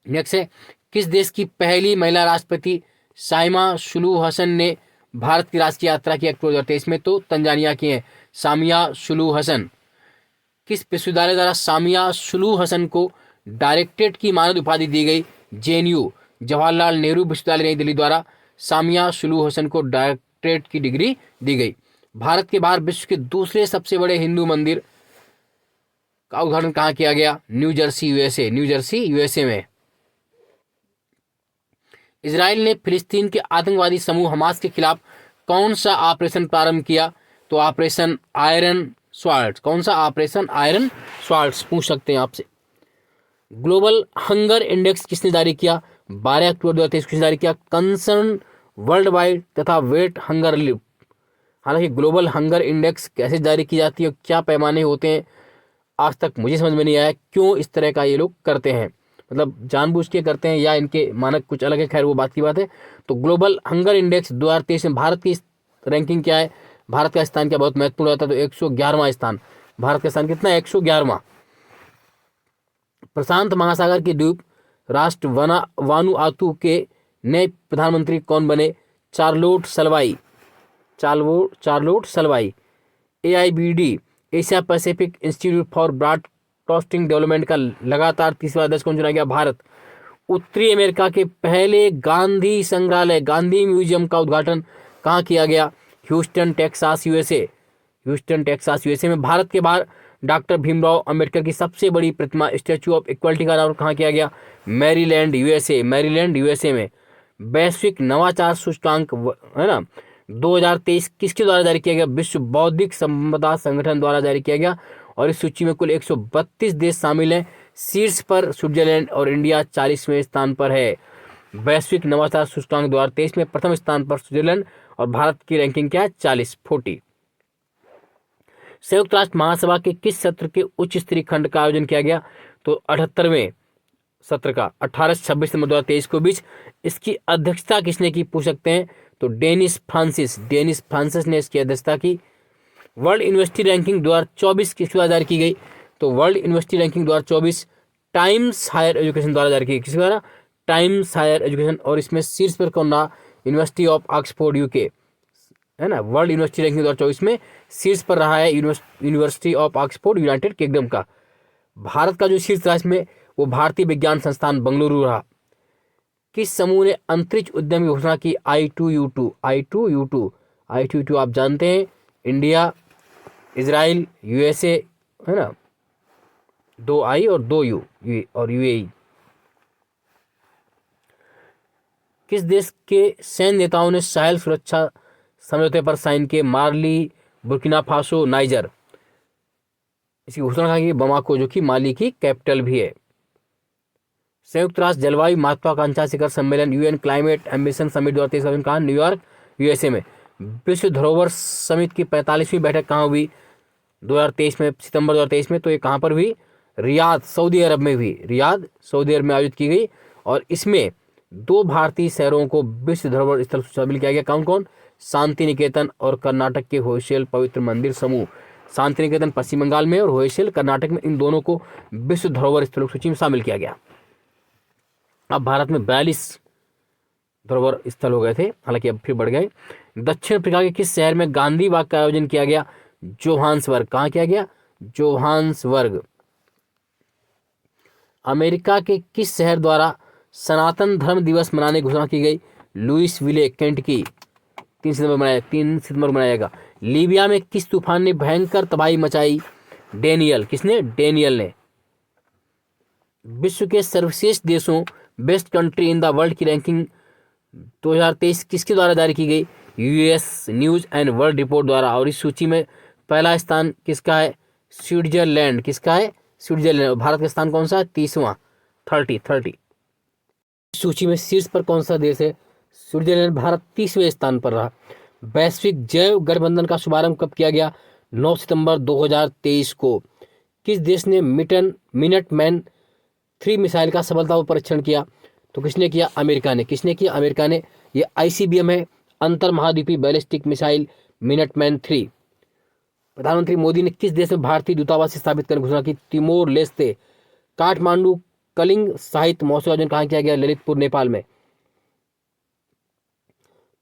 नेक्स्ट है, किस देश की पहली महिला राष्ट्रपति साइमा सुलू हसन ने भारत की राष्ट्रीय यात्रा की अक्टूबर 2023 में? तो तंजानिया की है सामिया सुलू हसन। किस विश्वविद्यालय द्वारा सामिया सुलू हसन को डायरेक्टरेट की मानद उपाधि दी गई? JNU जवाहरलाल नेहरू विश्वविद्यालय नई दिल्ली द्वारा सामिया सुलू हसन को डायरेक्टरेट की डिग्री दी गई। भारत के बाहर विश्व के दूसरे सबसे बड़े हिंदू मंदिर का उद्घाटन कहाँ किया गया? न्यू जर्सी USA में। इजराइल ने फिलिस्तीन के आतंकवादी समूह हमास के खिलाफ कौन सा ऑपरेशन प्रारंभ किया? तो ऑपरेशन आयरन स्वाल्ट। कौन सा? ऑपरेशन आयरन स्वाल्ट पूछ सकते हैं आपसे। ग्लोबल हंगर इंडेक्स किसने जारी किया? 12 अक्टूबर 2023 को जारी किया कंसर्न वर्ल्ड वाइड तथा वेट हंगर रिलीफ। हालांकि ग्लोबल हंगर इंडेक्स कैसे जारी की जाती है और क्या पैमाने होते हैं आज तक मुझे समझ में नहीं आया, क्यों इस तरह का ये लोग करते हैं, मतलब जानबूझ के करते हैं या इनके मानक कुछ अलग है। खैर वो बात की बात है। तो ग्लोबल हंगर इंडेक्स 2023 में भारत की रैंकिंग क्या है? भारत का स्थान क्या बहुत महत्वपूर्ण रहता है? तो 111वां स्थान। भारत का स्थान कितना? 111वां। प्रशांत महासागर के द्वीप राष्ट्र वानुआतु के नए प्रधानमंत्री कौन बने? Charlotte Salwai. AIBD Asia Pacific institute for broadcasting development का लगातार तीसरा अध्यक्ष कौन चुना गया? भारत। उत्तरी अमेरिका के पहले गांधी संग्रहालय गांधी म्यूजियम का उद्घाटन कहाँ किया गया? ह्यूस्टन टेक्सास USA में। भारत के बाहर डॉक्टर भीमराव अंबेडकर की सबसे बड़ी प्रतिमा स्टैच्यू ऑफ इक्वलिटी का निर्माण कहाँ किया गया? मैरीलैंड USA में। वैश्विक नवाचार सूचकांक है ना 2023 किसके द्वारा जारी किया गया? विश्व बौद्धिक संपदा संगठन द्वारा जारी किया गया और इस सूची में कुल 132 देश शामिल हैं। शीर्ष पर स्विट्जरलैंड और इंडिया 40वें स्थान पर है। वैश्विक नवाचार सूचकांक 2023 में प्रथम स्थान पर स्विट्जरलैंड और भारत की रैंकिंग क्या है? 40। संयुक्त राष्ट्र महासभा के किस सत्र के उच्च स्तरीय खंड का आयोजन किया गया? तो 78वें सत्र का 18 से 26 सितंबर 2023 को बीच। इसकी अध्यक्षता किसने की पूछ सकते हैं? तो डेनिस फ्रांसिस ने इसकी अध्यक्षता की। वर्ल्ड यूनिवर्सिटी रैंकिंग 2024 किसके द्वारा जारी की गई? तो world university ranking 2024 Times Higher Education द्वारा जारी की गई। किसके द्वारा? Times Higher Education. और इसमें शीर्ष पर कौन रहा? यूनिवर्सिटी ऑफ ऑक्सफोर्ड UK है ना। वर्ल्ड यूनिवर्सिटी रैंकिंग 2024 में शीर्ष पर रहा है university of Oxford United kingdom का। भारत का जो शीर्ष राज्य में वो भारतीय विज्ञान संस्थान बेंगलुरु रहा। किस समूह ने अंतरिक्ष उद्यम की घोषणा की? I2U2 आप जानते हैं, इंडिया, इजराइल, USA है ना, 2 I और 2 U और UAE। किस देश के सैन्य नेताओं ने साहेल सुरक्षा समझौते पर साइन किए? माली, बुर्किना फासो, नाइजर। इसकी घोषणा कहा कि बमाको, जो कि माली की कैपिटल भी है। संयुक्त राष्ट्र जलवायु महत्वाकांक्षा शिखर सम्मेलन UN क्लाइमेट एम्बिशन समिट 2023 कहा न्यूयॉर्क USA में। विश्व धरोहर समिति की 45वीं बैठक कहाँ हुई? 2023 में, सितंबर 2023 में। तो ये कहाँ पर हुई? रियाद सऊदी अरब में आयोजित की गई और इसमें 2 भारतीय शहरों को विश्व धरोहर स्थल शामिल किया गया। कौन कौन? शांति निकेतन और कर्नाटक के होयसला पवित्र मंदिर समूह। शांति निकेतन पश्चिम बंगाल में और होयसल कर्नाटक में, इन दोनों को विश्व धरोहर स्थलों की सूची में शामिल किया गया। अब भारत में 42 धरोहर स्थल हो गए थे, हालांकि अब फिर बढ़ गए। दक्षिण अफ्रीका के किस शहर में गांधी वाक का आयोजन किया गया? जोहान्सबर्ग। कहाँ किया गया? जोहान्सबर्ग। अमेरिका के किस शहर द्वारा सनातन धर्म दिवस मनाने की घोषणा की गई? Louisville, Kentucky. 3 सितंबर मनाएगा। लीबिया में किस तूफान ने भयंकर तबाही मचाई? डेनियल। किसने? डेनियल ने। विश्व के सर्वश्रेष्ठ देशों best country in the world की रैंकिंग 2023 किसके द्वारा जारी की गई? US news and world report द्वारा। और इस सूची में पहला स्थान किसका है? स्विट्जरलैंड। किसका है? स्विट्जरलैंड। भारत का स्थान कौन सा है? 30वां। 30। सूची में शीर्ष पर कौन सा देश है? स्विट्जरलैंड। भारत 30वें स्थान पर रहा। वैश्विक जैव गठबंधन का शुभारंभ कब किया गया? 9 सितंबर 2023 को। किस देश ने मिनटमैन 3 मिसाइल का सफलतापूर्वक परीक्षण किया? तो किसने किया? अमेरिका ने। किसने किया? अमेरिका ने। ये ICBM है, अंतर महाद्वीपीय बैलिस्टिक मिसाइल मिनटमैन 3। प्रधानमंत्री मोदी ने किस देश में भारतीय दूतावास स्थापित करने की घोषणा की? Timor Leste. काठमांडू कलिंग साहित्य महोत्सव का आयोजन कहाँ किया गया? ललितपुर, नेपाल में।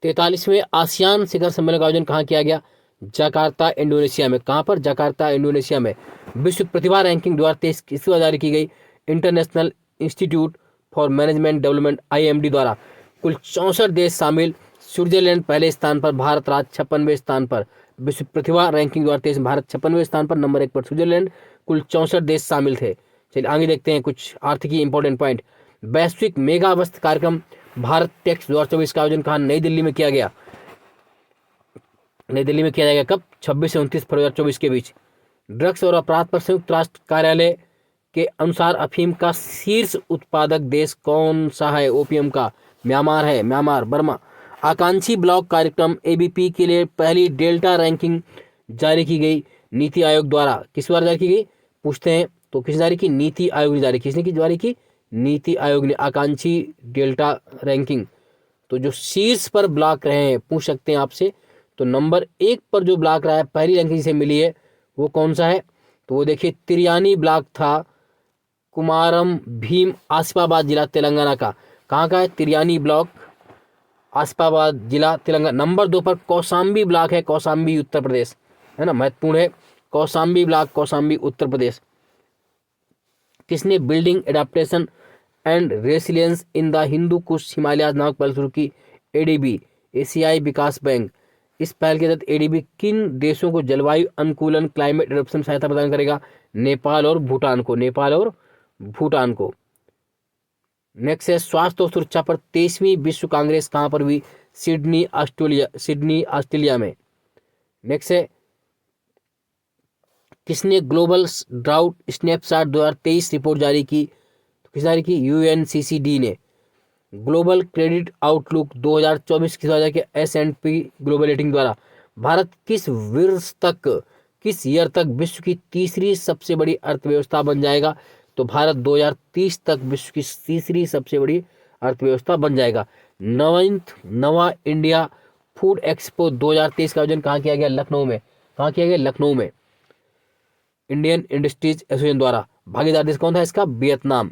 43वें आसियान शिखर सम्मेलन का आयोजन कहाँ किया गया? जकार्ता, इंडोनेशिया में। कहाँ पर? जकार्ता, इंडोनेशिया में। विश्व प्रतिभा रैंकिंग 2023 किस द्वारा जारी की गई? International institute for management development IMD द्वारा। कुल 64 देश शामिल। स्विट्जरलैंड पहले स्थान पर, भारत राज्य 56वें स्थान पर। विश्व प्रतिभा रैंकिंग 2023 भारत 56वें स्थान पर, नंबर 1 पर स्विट्जरलैंड। कुल 64 देश शामिल थे। चलिए आगे देखते हैं कुछ आर्थिकी इंपॉर्टेंट पॉइंट। वैश्विक मेगा वस्त्र कार्यक्रम भारत टेक्स 2024 का आयोजन कहाँ? नई दिल्ली में किया गया। नई दिल्ली में किया जाएगा कब? 26 से 29 फरवरी 2024 के बीच। ड्रग्स और अपराध पर संयुक्त राष्ट्र कार्यालय के अनुसार अफीम का शीर्ष उत्पादक देश कौन सा है? ओपीएम का म्यांमार है। Myanmar, Burma. आकांक्षी ब्लॉक कार्यक्रम ABP के लिए पहली डेल्टा रैंकिंग जारी की गई नीति आयोग द्वारा। किस द्वारा जारी की गई? पूछते हैं। तो किसने जारी की? नीति आयोग ने जारी की। किसने की जारी की? नीति आयोग ने। आकांक्षी डेल्टा रैंकिंग। तो जो शीर्ष पर ब्लॉक रहे हैं, पूछ सकते हैं आपसे। तो नंबर 1 पर जो ब्लॉक रहा है, पहली रैंकिंग से मिली है, वो कौन सा है? तो वो देखिए तिरयानी ब्लॉक था, कुमारम भीम, आसिफाबाद जिला तेलंगाना का। कहाँ का है? तिरयानी ब्लॉक, आसिफाबाद जिला तेलंगाना। नंबर 2 पर कौशाम्बी ब्लॉक है, कौशाम्बी उत्तर प्रदेश, है ना, महत्वपूर्ण है। कौशाम्बी ब्लॉक, कौशाम्बी उत्तर प्रदेश। किसने building adaptation and resilience in the Hindu Kush Himalayas नामक पहल शुरू की? ADB, एशियाई विकास बैंक। इस पहल के तहत ADB किन देशों को जलवायु अनुकूलन क्लाइमेट एडप्टेशन सहायता प्रदान करेगा? नेपाल और भूटान को। नेपाल और भूटान को। नेक्स्ट है स्वास्थ्य और सुरक्षा पर 23वीं विश्व कांग्रेस कहाँ पर हुई? Sydney, Australia. सिडनी, ऑस्ट्रेलिया में। नेक्स्ट है किसने ग्लोबल ड्राउट स्नैपशॉट 2023 रिपोर्ट जारी की? तो किस जारी की? UNCCD ने। ग्लोबल क्रेडिट आउटलुक 2024 की वजह के S&P ग्लोबल रेटिंग द्वारा भारत किस वर्ष तक, किस ईयर तक विश्व की तीसरी सबसे बड़ी अर्थव्यवस्था बन जाएगा? तो भारत 2030 तक विश्व की तीसरी सबसे बड़ी अर्थव्यवस्था बन जाएगा। नवा इंडिया फूड एक्सपो 2023 का आयोजन कहाँ किया गया? लखनऊ में। कहाँ किया गया? लखनऊ में। इंडियन इंडस्ट्रीज एसोसिएशन द्वारा। भागीदार देश कौन था इसका? वियतनाम।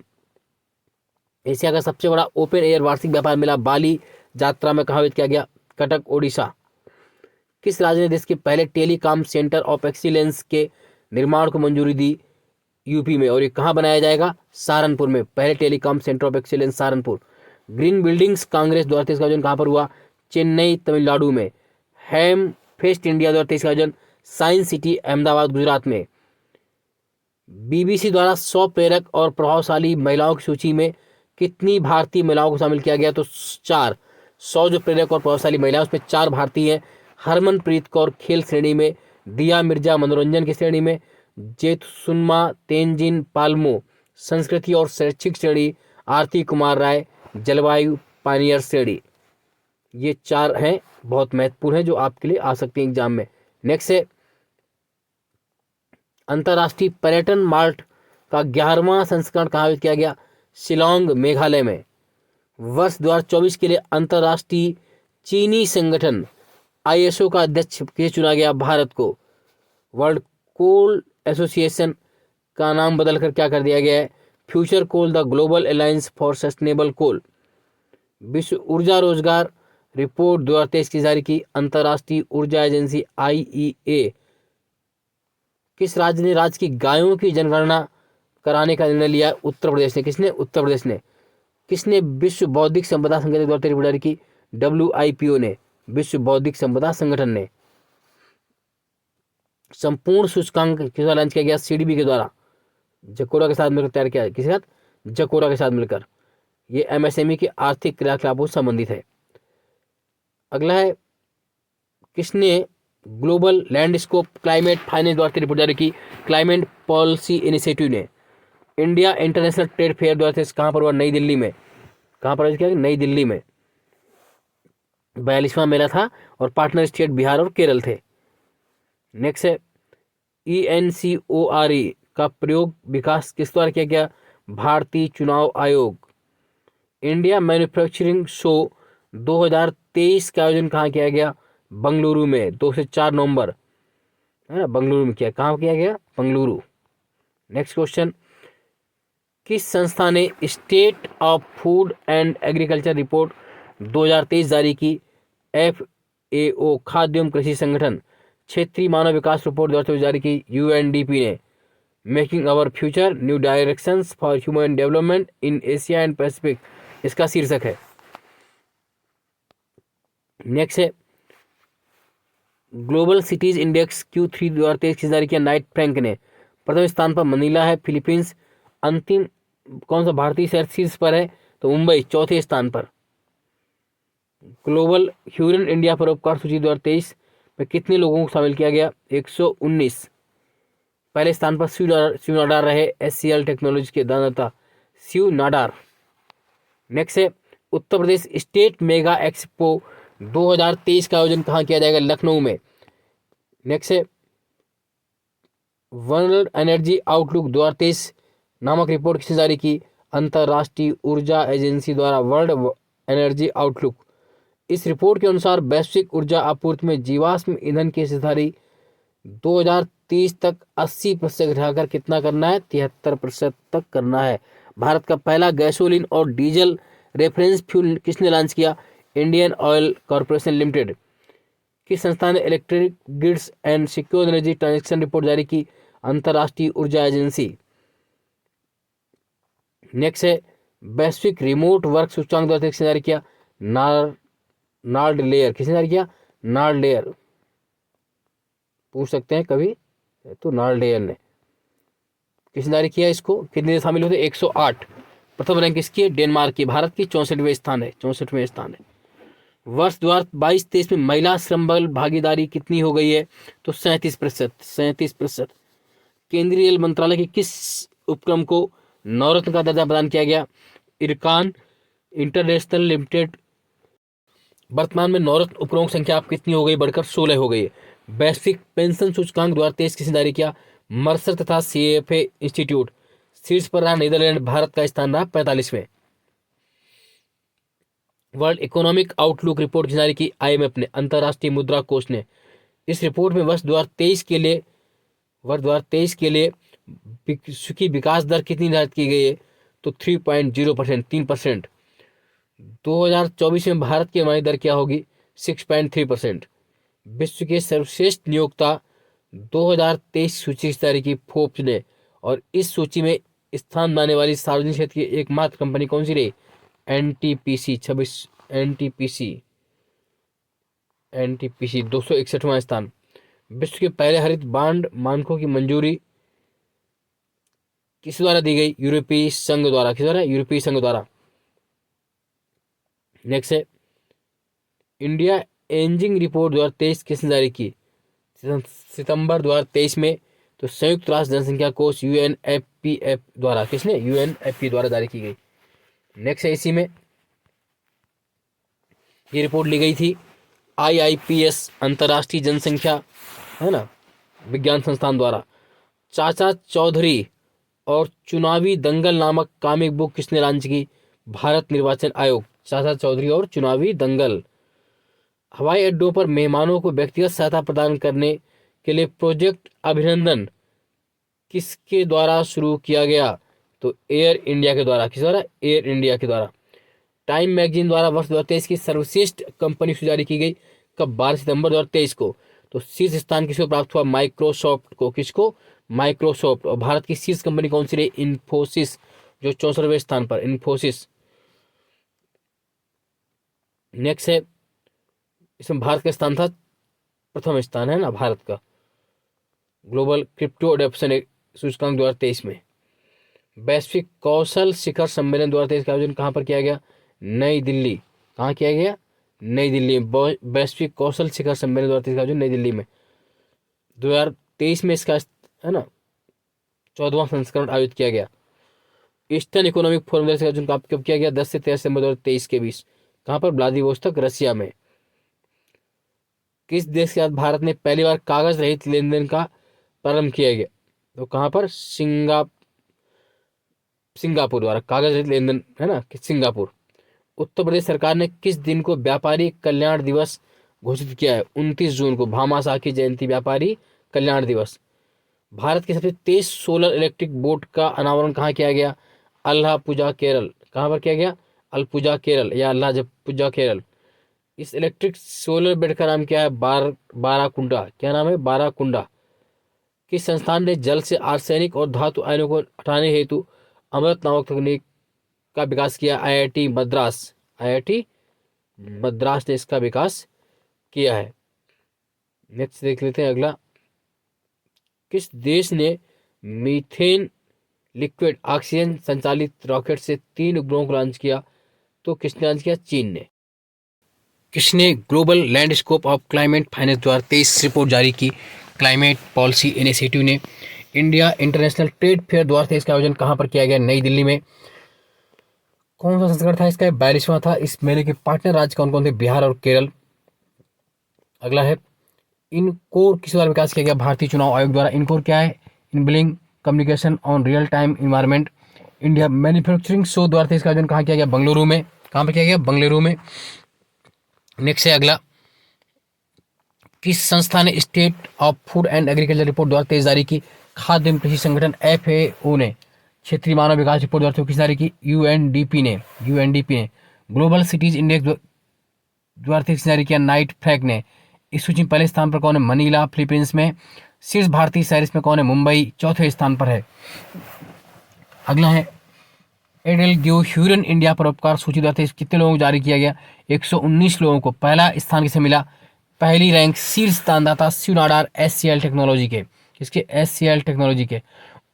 एशिया का सबसे बड़ा ओपन एयर वार्षिक व्यापार मेला बाली यात्रा में कहाँ आयोजित किया गया? कटक, ओडिशा। किस राज्य ने देश के पहले टेलीकॉम सेंटर ऑफ एक्सीलेंस के निर्माण को मंजूरी दी? यूपी में। और ये कहाँ बनाया जाएगा? सहारनपुर में। पहले telecom centre of excellence Saharanpur. Green buildings Congress 2023 का आयोजन कहाँ पर हुआ? चेन्नई, तमिलनाडु में। हैम फेस्ट इंडिया 2023 का आयोजन साइंस सिटी, अहमदाबाद, गुजरात में। BBC द्वारा 100 प्रेरक और प्रभावशाली महिलाओं की सूची में कितनी भारतीय महिलाओं को शामिल किया गया? तो 4। 100 जो प्रेरक और प्रभावशाली महिलाएं, उसमें 4 भारतीय हैं। हरमनप्रीत कौर खेल श्रेणी में, दिया मिर्जा मनोरंजन की श्रेणी में, जेतसुनमा तेंजिन पाल्मो संस्कृति और शैक्षिक श्रेणी, आरती कुमार राय जलवायु पानियर श्रेणी। ये 4 हैं, बहुत महत्वपूर्ण है, जो आपके लिए आ सकते हैं एग्जाम में। नेक्स्ट है अंतर्राष्ट्रीय पर्यटन मार्ट का 11वां संस्करण कहाँ आयोजित किया गया? शिलोंग, मेघालय में। वर्ष 2024 के लिए अंतर्राष्ट्रीय चीनी संगठन ISO का अध्यक्ष किसे चुना गया? भारत को। वर्ल्ड कोल एसोसिएशन का नाम बदलकर क्या कर दिया गया है? Future coal, the global alliance for sustainable coal. विश्व ऊर्जा रोजगार रिपोर्ट 2023 की जारी की अंतर्राष्ट्रीय ऊर्जा एजेंसी IEA। किस राज्य ने राज्य की गायों की जनगणना कराने का निर्णय लिया? उत्तर प्रदेश ने। किसने? उत्तर प्रदेश ने। किसने विश्व बौद्धिक संपदा संगठन के द्वारा रिपोर्ट जारी की? WIPO ने, विश्व बौद्धिक संपदा संगठन ने। संपूर्ण सूचकांक किस द्वारा लॉन्च किया गया? CDB के द्वारा, जकोरा के साथ मिलकर तैयार किया। किसके साथ? जकोरा के साथ मिलकर। ये MSME के आर्थिक क्रियाकलापों से संबंधित है। अगला है, किसने ग्लोबल लैंडस्केप क्लाइमेट फाइनेंस द्वारा रिपोर्ट जारी की? क्लाइमेट पॉलिसी इनिशिएटिव ने। इंडिया इंटरनेशनल ट्रेड फेयर द्वारा कहाँ पर हुआ? नई दिल्ली में। कहाँ पर किया? नई दिल्ली में 42वां मेला था और पार्टनर स्टेट बिहार और केरल थे। नेक्स्ट है, ENCORE का प्रयोग विकास किस द्वारा किया गया? भारतीय चुनाव आयोग। इंडिया मैन्युफैक्चरिंग शो 2023 का आयोजन कहाँ किया गया? बंगलुरु में 2 से 4 नवंबर, है ना, बंगलुरु में किया। कहाँ किया गया? बंगलुरु। नेक्स्ट क्वेश्चन, किस संस्था ने state of food and agriculture report 2023 जारी की? FAO खाद्य एवं कृषि संगठन। क्षेत्रीय मानव विकास रिपोर्ट 2023 जारी की UNDP ने। Making our future new directions for human development in Asia and Pacific, इसका शीर्षक है। नेक्स्ट है, ग्लोबल सिटीज इंडेक्स Q3 2023 किस जारी किया? नाइट फ्रैंक ने। प्रथम स्थान पर मनीला है, फिलीपींस। अंतिम कौन सा भारतीय शहर शीर्ष पर है? तो मुंबई चौथे स्थान पर। ग्लोबल ह्यूरन इंडिया परोपकार सूची 2023 में कितने लोगों को शामिल किया गया? 119। पहले स्थान पर शिव नाडार रहे, SCL टेक्नोलॉजी के दाता शिव नाडार। नेक्स्ट है, Uttar Pradesh state mega expo 2023 का आयोजन कहाँ किया जाएगा? लखनऊ में। नेक्स्ट है, वर्ल्ड एनर्जी आउटलुक 2023 नामक रिपोर्ट किसने जारी की? अंतर्राष्ट्रीय ऊर्जा एजेंसी द्वारा वर्ल्ड एनर्जी आउटलुक। इस रिपोर्ट के अनुसार वैश्विक ऊर्जा आपूर्ति में जीवाश्म ईंधन की हिस्सेदारी 2030 तक 80% घटाकर कितना करना है? 73% तक करना है। भारत का पहला गैसोलीन और डीजल रेफरेंस फ्यूल किसने लॉन्च किया? Indian oil corporation limited. किस संस्था ने electric grids and secure energy transaction report जारी की? अंतर्राष्ट्रीय ऊर्जा एजेंसी। नेक्स्ट है, वैश्विक रिमोट वर्क सूचकांक 2023 किसने जारी किया? नार्डलेयर। किसने जारी किया? नार्डलेयर, पूछ सकते हैं कभी, तो नार्डलेयर ने। किसने जारी किया इसको? कितने शामिल होते? 108। प्रथम रैंक किसकी है? डेनमार्क की। भारत की 64वें स्थान है, 64वें स्थान है। वर्ष 2022-23 में महिला श्रम बल भागीदारी कितनी हो गई है? तो 37%, 37%। केंद्रीय रेल मंत्रालय के किस उपक्रम को नवरत्न का दर्जा प्रदान किया गया? Ircon international limited. वर्तमान में नवरत्न उपक्रमों की संख्या आप कितनी हो गई? बढ़कर 16 हो गई है। वैश्विक पेंशन सूचकांक 2023 किसने जारी किया? मर्सर तथा CFA इंस्टीट्यूट। शीर्ष पर रहा नीदरलैंड, भारत का स्थान रहा 45वें। वर्ल्ड इकोनॉमिक आउटलुक रिपोर्ट जारी की IMF ने, अंतर्राष्ट्रीय मुद्रा कोष ने। इस रिपोर्ट में वर्ष 2023 के लिए विश्व की विकास दर कितनी निर्धारित की गई है? तो 3.0%, 3%। 2024 में भारत की हमारी दर क्या होगी? 6.3%। विश्व के सर्वश्रेष्ठ नियोक्ता 2023 सूची जारी की फोर्ब्स ने, और इस सूची में स्थान बनाने वाली सार्वजनिक क्षेत्र की एकमात्र कंपनी कौन सी रही? NTPC 261वां स्थान। विश्व के पहले हरित बांड मानकों की मंजूरी किस द्वारा दी गई? यूरोपीय संघ द्वारा। किस द्वारा? यूरोपीय संघ द्वारा। नेक्स्ट है, इंडिया एजिंग रिपोर्ट 2023 किसने जारी की? सितंबर 2023 में। तो संयुक्त राष्ट्र जनसंख्या कोष UNFPA द्वारा। किसने? UNFP द्वारा जारी की गई। नेक्स्ट है, इसी में ये रिपोर्ट ली गई थी IIPS अंतर्राष्ट्रीय जनसंख्या, है ना, विज्ञान संस्थान द्वारा। चाचा चौधरी और चुनावी दंगल नामक कॉमिक बुक किसने लॉन्च की? भारत निर्वाचन आयोग। चाचा चौधरी और चुनावी दंगल। हवाई अड्डों पर मेहमानों को व्यक्तिगत सहायता प्रदान करने के लिए प्रोजेक्ट अभिनंदन किसके द्वारा शुरू किया गया? तो एयर इंडिया के द्वारा। किस द्वारा? एयर इंडिया के द्वारा। टाइम मैगजीन द्वारा वर्ष 2023 की सर्वश्रेष्ठ कंपनी जारी की गई कब? 12 सितंबर 2023 को। तो शीर्ष स्थान किसको प्राप्त हुआ? माइक्रोसॉफ्ट को। किसको? माइक्रोसॉफ्ट। और भारत की शीर्ष कंपनी कौन सी रही? इन्फोसिस, जो 64वें स्थान पर, इन्फोसिस। नेक्स्ट है, इसमें भारत का स्थान था, प्रथम स्थान है ना भारत का, ग्लोबल क्रिप्टो एडॉप्शन सूचकांक 2023 में। वैश्विक कौशल शिखर सम्मेलन 2023 का आयोजन कहाँ पर किया गया? नई दिल्ली। कहाँ किया गया? नई दिल्ली में। वैश्विक कौशल शिखर सम्मेलन 2023 का आयोजन नई दिल्ली में। 2023 में इसका है ना 14वां संस्करण आयोजित किया गया। ईस्टर्न इकोनॉमिक फोरम का आयोजन कब किया गया? 10 से 13 सितंबर 2023 के बीच। कहाँ पर? व्लादिवोस्तोक, रसिया में। किस देश के साथ भारत ने पहली बार कागज रहित लेन देन का प्रारंभ किया गया? तो कहाँ पर? सिंगापुर द्वारा कागज रहित लेन देन, है ना, सिंगापुर। उत्तर प्रदेश सरकार ने किस दिन को व्यापारी कल्याण दिवस घोषित किया है? 29 जून को, भामाशाही जयंती व्यापारी कल्याण दिवस। भारत के सबसे तेज सोलर इलेक्ट्रिक बोट का अनावरण कहाँ किया गया? अल्लापुजा केरल। कहाँ पर किया गया? अल्पुजा केरल या अल्लापुजा केरल। इस इलेक्ट्रिक सोलर बेड का नाम क्या है? बाराकुंडा। क्या नाम है? बाराकुंडा। किस संस्थान ने जल से आर्सेनिक और धातु आयनों को हटाने हेतु अमृत नामक तकनीक का विकास किया? आईआईटी मद्रास। आईआईटी मद्रास ने इसका विकास किया है। नेक्स्ट देख लेते हैं अगला। किस देश ने मीथेन लिक्विड ऑक्सीजन संचालित रॉकेट से 3 उपग्रहों को लॉन्च किया? तो किसने लॉन्च किया? चीन ने। किसने global landscape of climate finance 2023 report जारी की? क्लाइमेट पॉलिसी इनिशिएटिव ने। इंडिया इंटरनेशनल ट्रेड फेयर 2023 का आयोजन कहाँ पर किया गया? नई दिल्ली में। कौन सा संस्करण था इसका? 42वां था। इस मेले के पार्टनर राज्य कौन कौन थे? बिहार और केरल। अगला है, इनकोर किस द्वारा विकास किया गया? भारतीय चुनाव आयोग द्वारा। इनकोर क्या है? Enabling communication on real time environment. India manufacturing show 2023 का आयोजन कहाँ किया गया? बेंगलुरु में। कहाँ पर किया गया? बेंगलुरु में। नेक्स्ट है अगला, किस संस्था ने state of food and agriculture report 2023 जारी की? खाद्य एवं कृषि संगठन FAO ने। क्षेत्रीय मानव विकास रिपोर्ट 2023 जारी की? यूएनडीपी ने। ग्लोबल सिटीज इंडेक्स 2023 जारी किया? नाइट फ्रैग ने। इस सूची में पहले स्थान पर कौन है? मनीला फिलीपींस में। शीर्ष भारतीय शहर इसमें कौन है? मुंबई चौथे स्थान पर है। अगला है, एडेलग्यू ह्यूरन इंडिया परोपकार सूची 2023 कितने लोगों को जारी किया गया? 119 लोगों को। पहला स्थान किसे मिला? पहली रैंक शीर्ष स्थानदाता शिव नाडार SCL टेक्नोलॉजी के। किसके? SCL टेक्नोलॉजी के।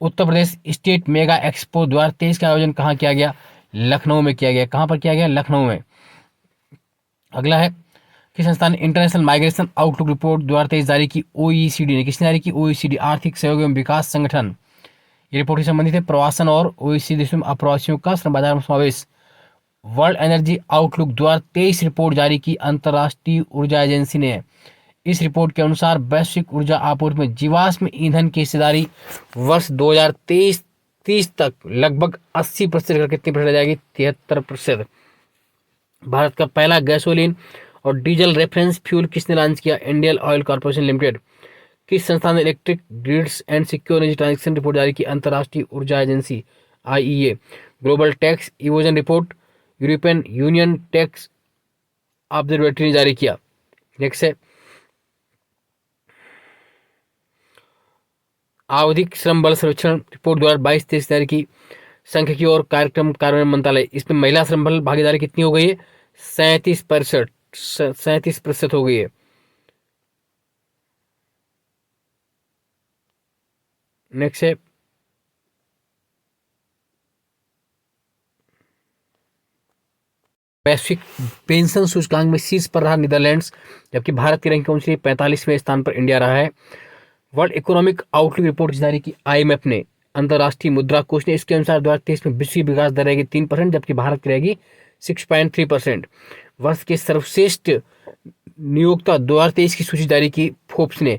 Uttar Pradesh state mega expo 2023 का आयोजन कहाँ किया गया? लखनऊ में किया गया। कहाँ पर किया गया? लखनऊ में। अगला है, किस संस्थान ने इंटरनेशनल माइग्रेशन आउटलुक रिपोर्ट 2023 जारी की? OECD ने। किसने जारी की? OECD आर्थिक सहयोग एवं विकास संगठन। ये रिपोर्ट से संबंधित है प्रवासन और OECD देशों में अप्रवासियों का श्रम बाजार में समावेश। वर्ल्ड एनर्जी आउटलुक 2023 रिपोर्ट जारी की अंतर्राष्ट्रीय ऊर्जा एजेंसी ने। इस रिपोर्ट के अनुसार वैश्विक ऊर्जा आपूर्ति में जीवाश्म ईंधन की हिस्सेदारी वर्ष 2030 तक लगभग 80% कर कितनी परसेंट जाएगी? 73%। भारत का पहला गैसोलीन और डीजल रेफरेंस फ्यूल किसने लॉन्च किया? Indian oil corporation limited. किस संस्थान ने electric grids and secure energy transaction report जारी की? अंतर्राष्ट्रीय ऊर्जा agency IEA। Global tax evasion report European union tax observatory ने जारी किया। नेक्स्ट है, आवधिक श्रम बल सर्वेक्षण रिपोर्ट 2022-23 जारी की सांख्यिकी और कार्यक्रम कार्यान्वयन मंत्रालय। इसमें महिला श्रम बल भागीदारी कितनी हो गई है? 37% हो गई है। नेक्स्ट है, वैश्विक पेंशन सूचकांक में शीर्ष पर रहा नीदरलैंड्स, जबकि भारत की रैंकिंग कौन सी? 45वें स्थान पर इंडिया रहा है। वर्ल्ड इकोनॉमिक आउटलुक रिपोर्ट जारी की IMF ने। अंतर्राष्ट्रीय मुद्रा कोष ने। इसके अनुसार 2023 में विश्व विकास दर रहेगी 3%, जबकि भारत की रहेगी 6.3%। वर्ष के सर्वश्रेष्ठ नियोक्ता 2023 की सूची जारी की फोर्ब्स ने,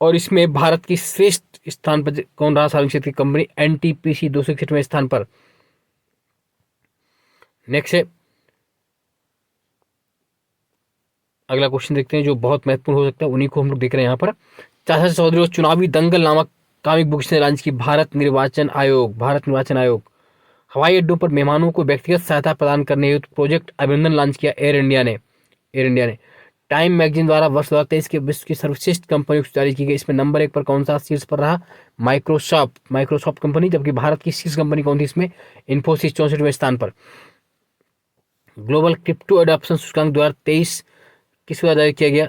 और इसमें भारत की श्रेष्ठ स्थान पर कौन रहा? सार्वजनिक क्षेत्र की कंपनी NTPC 261वें स्थान पर। नेक्स्ट है, अगला क्वेश्चन देखते हैं जो बहुत महत्वपूर्ण हो सकता है, उन्हीं को हम लोग देख रहे हैं यहाँ पर। चाचा चौधरी और चुनावी दंगल नामक कॉमिक बुक ने लॉन्च की? भारत निर्वाचन आयोग। हवाई अड्डों पर मेहमानों को व्यक्तिगत सहायता प्रदान करने हेतु प्रोजेक्ट अभिनंदन लॉन्च किया एयर इंडिया ने। टाइम मैगजीन द्वारा वर्ष 2023 के विश्व की सर्वश्रेष्ठ कंपनी जारी की गई। इसमें नंबर 1 पर कौन सा शीर्ष पर रहा? माइक्रोसॉफ्ट कंपनी, जबकि भारत की शीर्ष कंपनी कौन थी इसमें? इन्फोसिस 64वें स्थान पर। ग्लोबल क्रिप्टो एडॉप्शन सूचकांक 2023 किस द्वारा जारी किया गया?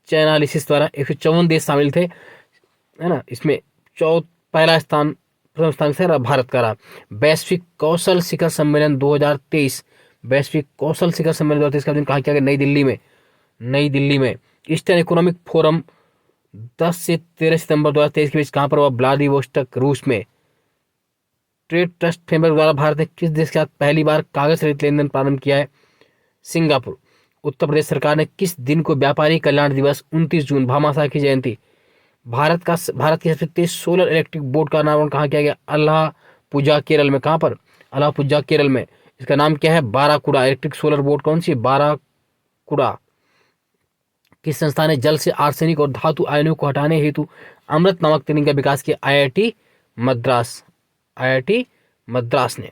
चैनालिसिस द्वारा। 154 देश शामिल थे, है ना। इसमें प्रथम स्थान से भारत का रहा। वैश्विक कौशल शिखर सम्मेलन 2023 वैश्विक कौशल शिखर सम्मेलन 2023 का आयोजन कहाँ किया गया? नई दिल्ली में। ईस्टर्न इकोनॉमिक फोरम 10 से 13 सितंबर 2023 के बीच कहाँ पर हुआ? व्लादिवोस्टोक, रूस में। ट्रेड ट्रस्ट फ्रेमवर्क द्वारा भारत ने किस देश के साथ पहली बार कागज रहित लेन देन प्रारंभ किया है? सिंगापुर। उत्तर प्रदेश सरकार ने किस दिन को व्यापारी कल्याण दिवस 29 जून भामाशाह की जयंती? भारत की सबसे तेज सोलर इलेक्ट्रिक बोट का नामकरण कहाँ किया गया? अलापुझा, केरल में। कहाँ पर? अलापुझा, केरल में। इसका नाम क्या है? बाराकुडा। इलेक्ट्रिक सोलर बोट कौन सी? बाराकुडा। किस संस्था ने जल से आर्सेनिक और धातु आयनों को हटाने हेतु अमृत नामक तकनीक का विकास किया? आईआईटी मद्रास ने।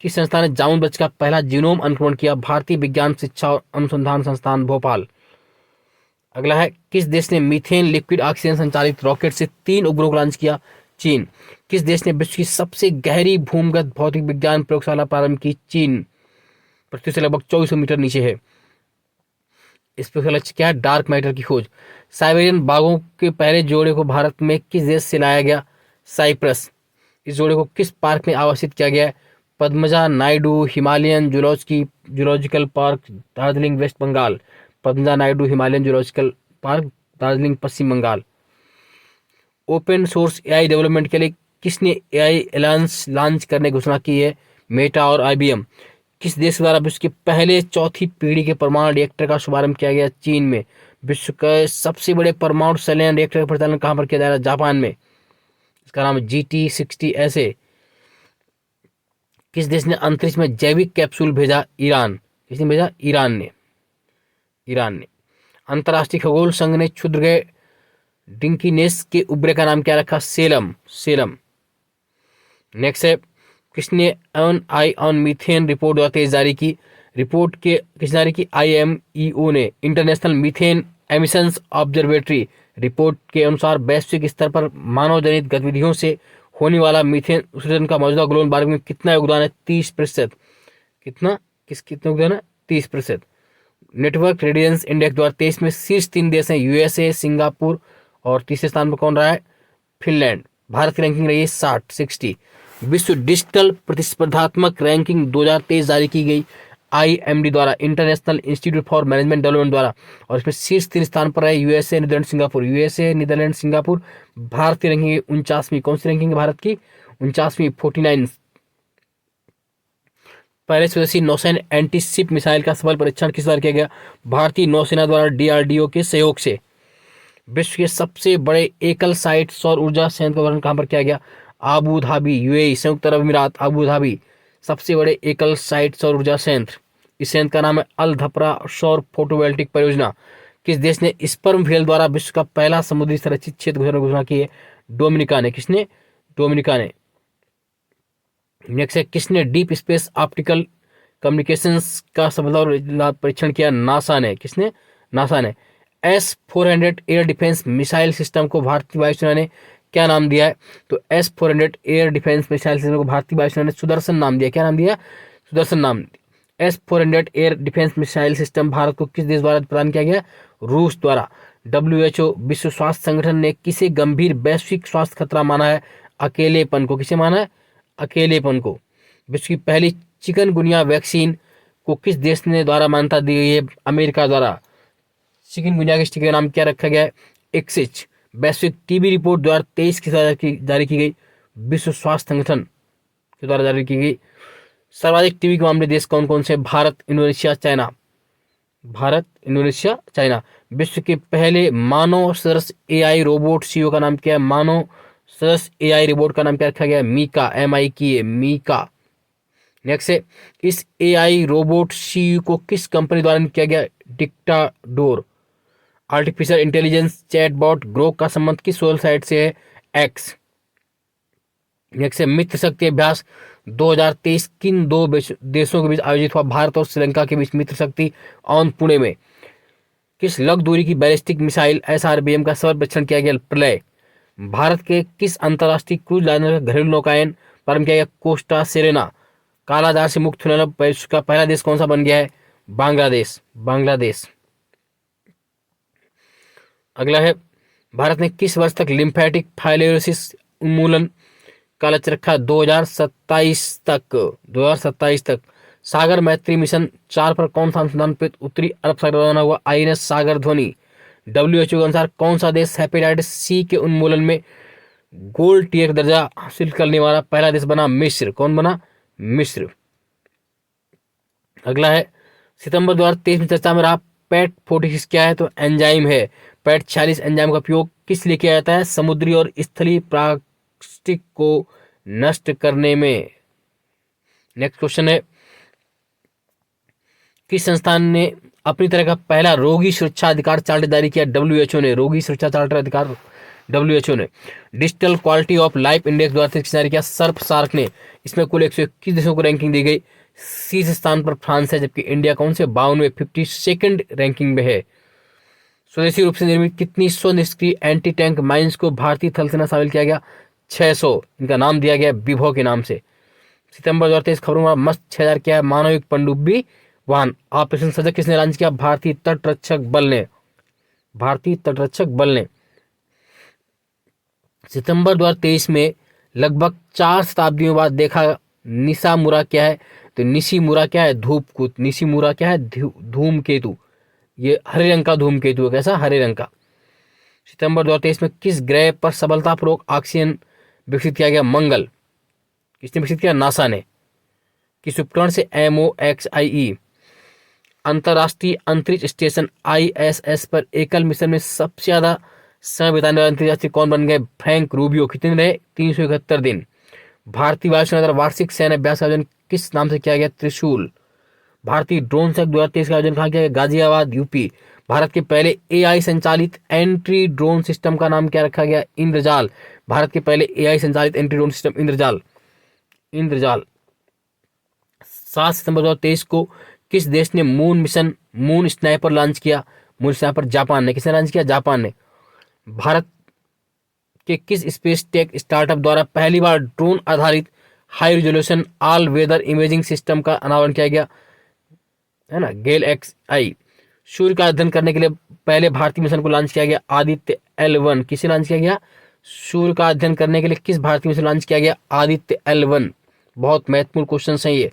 किस संस्था ने जामुन वृक्ष का पहला जीनोम अनुक्रमण किया? भारतीय विज्ञान शिक्षा और अनुसंधान संस्थान, भोपाल। अगला है, किस देश ने मीथेन लिक्विड ऑक्सीजन संचालित रॉकेट से 3 उपग्रह लॉन्च किया? चीन। किस देश ने विश्व की सबसे गहरी भूमिगत भौतिक विज्ञान प्रयोगशाला प्रारंभ की? चीन। पृथ्वी से लगभग 2400 मीटर नीचे है। इस प्रयोगशाला लक्ष्य क्या है? डार्क मैटर की खोज। साइबेरियन बाघों के पहले जोड़े को भारत में किस देश से लाया गया? साइप्रस। इस जोड़े को किस पार्क में आवासित किया गया है? Padmaja Naidu Himalayan zoological park, Darjeeling, west Bengal. Padmaja Naidu Himalayan zoological park, Darjeeling, पश्चिम Bengal. Open source AI development के लिए किसने एआई एलायंस लॉन्च करने की घोषणा की है? मेटा और आईबीएम। किस देश द्वारा विश्व के पहले चौथी पीढ़ी के परमाणु रिएक्टर का शुभारंभ किया गया? चीन में। विश्व के सबसे बड़े परमाणु संलयन रिएक्टर का परिचालन कहाँ पर किया जा रहा है? जापान में। इसका नाम है GT60SA। किस देश ने अंतरिक्ष में जैविक कैप्सूल भेजा? ईरान। किसने भेजा? ईरान ने। अंतर्राष्ट्रीय खगोल संघ ने क्षुद्रग्रह डिंकिनेस के उपग्रह का नाम क्या रखा? सेलम। नेक्स्ट है, किसने आई ऑन मीथेन रिपोर्ट 2023 जारी की? रिपोर्ट के किसने जारी की? IMEO ने। International methane emissions observatory report के अनुसार वैश्विक स्तर पर मानव जनित गतिविधियों से होने वाला मीथेन उत्सर्जन का मौजूदा ग्लोबल वार्मिंग में कितना योगदान है? 30%। कितना योगदान है? 30%। नेटवर्क रेडियंस इंडेक्स 2023 में शीर्ष 3 देश हैं, USA, सिंगापुर और तीसरे स्थान पर कौन रहा है? फिनलैंड। भारत की रैंकिंग रही है 60। विश्व डिजिटल प्रतिस्पर्धात्मक रैंकिंग 2023 जारी की गई IMD द्वारा, international institute for management development द्वारा, और इसमें शीर्ष 3 स्थान पर है USA, नीदरलैंड, सिंगापुर। भारत की रैंकिंग 49वीं। कौन सी रैंकिंग है भारत की? 49वीं, 49। पहले स्वदेशी नौसेना एंटी शिप मिसाइल का सफल परीक्षण किस बार किया गया? भारतीय नौसेना द्वारा DRDO के सहयोग से। विश्व के सबसे बड़े एकल साइट सौर ऊर्जा संयंत्र का उद्घाटन कहां पर किया गया? आबू धाबी, UAE, संयुक्त अरब अमीरात, आबू धाबी। सबसे बड़े एकल साइट सौर ऊर्जा संयंत्र, इस संयंत्र का नाम है अल धपरा सौर फोटोवोल्टिक परियोजना। किस देश ने स्पर्म व्हेल द्वारा विश्व का पहला समुद्री संरक्षित क्षेत्र घोषणा की है? डोमिनिका ने। किसने? डोमिनिका ने। नेक्स्ट है, किसने डीप स्पेस ऑप्टिकल कम्युनिकेशंस का सफलता परीक्षण किया? नासा ने। किसने? नासा ने। S-400 air defence missile system को भारतीय वायुसेना ने क्या नाम दिया है? तो S-400 air defence missile system को भारतीय वायुसेना ने सुदर्शन नाम दिया। क्या नाम दिया? सुदर्शन नाम। S-400 air defence missile system Bharat को किस देश द्वारा प्रदान किया गया? रूस द्वारा। WHO विश्व स्वास्थ्य संगठन ने किसे गंभीर वैश्विक स्वास्थ्य खतरा माना है? अकेलेपन को। किसे माना है? अकेलेपन को। विश्व की पहली चिकनगुनिया वैक्सीन को किस देश ने द्वारा मान्यता दी गई है? अमेरिका द्वारा। चिकनगुनिया के टीके का नाम क्या रखा गया है? एक्सिच। वैश्विक टीबी रिपोर्ट 2023 की जारी की गई, विश्व स्वास्थ्य संगठन के द्वारा जारी की गई। सर्वाधिक टीबी के मामले देश कौन कौन से? Bharat, Indonesia, China. विश्व के पहले मानव सदस्य AI रोबोट CEO का नाम क्या है? मानव सदस्य AI रोबोट का नाम क्या रखा गया है? मीका, MIKA, मीका। नेक्स्ट है, इस AI रोबोट CEO को किस कंपनी द्वारा किया गया? डिक्टाडोर। आर्टिफिशियल इंटेलिजेंस चैटबॉट ग्रोक का संबंध किस सोशल साइट से है? एक्स। नेक्स्ट है, मित्र शक्ति अभ्यास 2023 किन 2 देशों के बीच आयोजित हुआ? भारत और श्रीलंका के बीच मित्र शक्ति ऑन पुणे में। किस लघु दूरी की बैलिस्टिक मिसाइल SRBM का सफल परीक्षण किया गया? प्रलय। भारत के किस अंतर्राष्ट्रीय क्रूज लाइनर का घरेलू नौकायन प्रारंभ किया गया? Costa Serena. कालाजार से मुक्त होने वाला विश्व का पहला देश कौन सा बन गया है? बांग्लादेश। अगला है, भारत ने किस वर्ष तक लिम्फेटिक फाइलोसिस उन्मूलन का लक्ष्य रखा? 2027 तक। सागर मैत्री मिशन 4 पर कौन सा अनुसंधान प्रयुक्त उत्तरी अरब सागर रवाना हुआ? आईएनएस सागर ध्वनि। डब्ल्यूएचओ के अनुसार कौन सा देश हेपेटाइटिस सी के उन्मूलन में गोल्ड टीयर दर्जा हासिल करने वाला पहला देश बना? मिस्र। कौन बना? मिस्र। अगला है सितंबर 2023 में चर्चा में रहा पैट 46 क्या है? तो एंजाइम है। पैट 46 एंजाइम का उपयोग किस लिए किया जाता है? समुद्री और स्थलीय प्लास्टिक को नष्ट करने में। नेक्स्ट क्वेश्चन है किस संस्थान ने अपनी तरह का पहला रोगी सुरक्षा अधिकार चार्टर जारी किया? डब्ल्यूएचओ ने। रोगी सुरक्षा चार्टर अधिकार डब्ल्यूएचओ ने। Digital quality of life index 2023 जारी किया सर्फ सार्क ने। इसमें कुल 121 देशों को रैंकिंग दी गई। 30 स्थान पर फ्रांस है, जबकि इंडिया कौन से 52वें 52nd रैंकिंग में है। स्वदेशी रूप से निर्मित कितनी 100 निष्क्रिय एंटी टैंक माइंस को भारतीय थल सेना शामिल किया गया? 600। इनका नाम दिया गया विभव के नाम से। सितंबर 2023 खबरों में मस्त 6000 क्या है? मानवयुक्त पनडुब्बी वाहन। ऑपरेशन सजग किसने लॉन्च किया? भारतीय तटरक्षक बल ने। भारतीय तटरक्षक बल ने। सितंबर 2023 में लगभग 4 शताब्दियों बाद देखा निशामुरा क्या है? तो निशिमुरा क्या है? धूपकुत। निशिमुरा क्या है? धूमकेतु। ये हरे रंग का धूमकेतु है। कैसा? हरे रंग का। सितंबर 2023 में किस ग्रह पर सफलतापूर्वक ऑक्सीजन विकसित किया गया? मंगल। किसने विकसित किया? नासा ने। किस उपकरण से? MOXIE। अंतरराष्ट्रीय अंतरिक्ष स्टेशन ISS पर एकल मिशन में सबसे ज्यादा समय बिताने वाले अंतर्राष्ट्रीय कौन बन गए? Frank Rubio. कितने रहे? 371 दिन। भारतीय वायुसेना द्वारा वार्षिक सैन्य अभ्यास का आयोजन किस नाम से किया गया? त्रिशूल। भारतीय ड्रोन शक 2023 का आयोजन कहाँ किया गया? गाजियाबाद, यूपी। भारत के पहले AI संचालित एंट्री ड्रोन सिस्टम का नाम क्या रखा गया? इंद्रजाल। भारत के पहले AI संचालित एंट्री ड्रोन सिस्टम इंद्रजाल। 7 सितंबर 2023 को किस देश ने moon mission moon sniper launch किया? मून स्नाइपर जापान ने। किसने लॉन्च किया? जापान ने। भारत के किस स्पेस टेक स्टार्टअप द्वारा पहली बार ड्रोन आधारित high resolution all weather imaging system का अनावरण किया गया? है ना, गेल XI। सूर्य का अध्ययन करने के लिए पहले भारतीय मिशन को लॉन्च किया गया? आदित्य L1। किसे लॉन्च किया गया? सूर्य का अध्ययन करने के लिए किस भारतीय मिशन लॉन्च किया गया? आदित्य L1। बहुत महत्वपूर्ण क्वेश्चन है ये।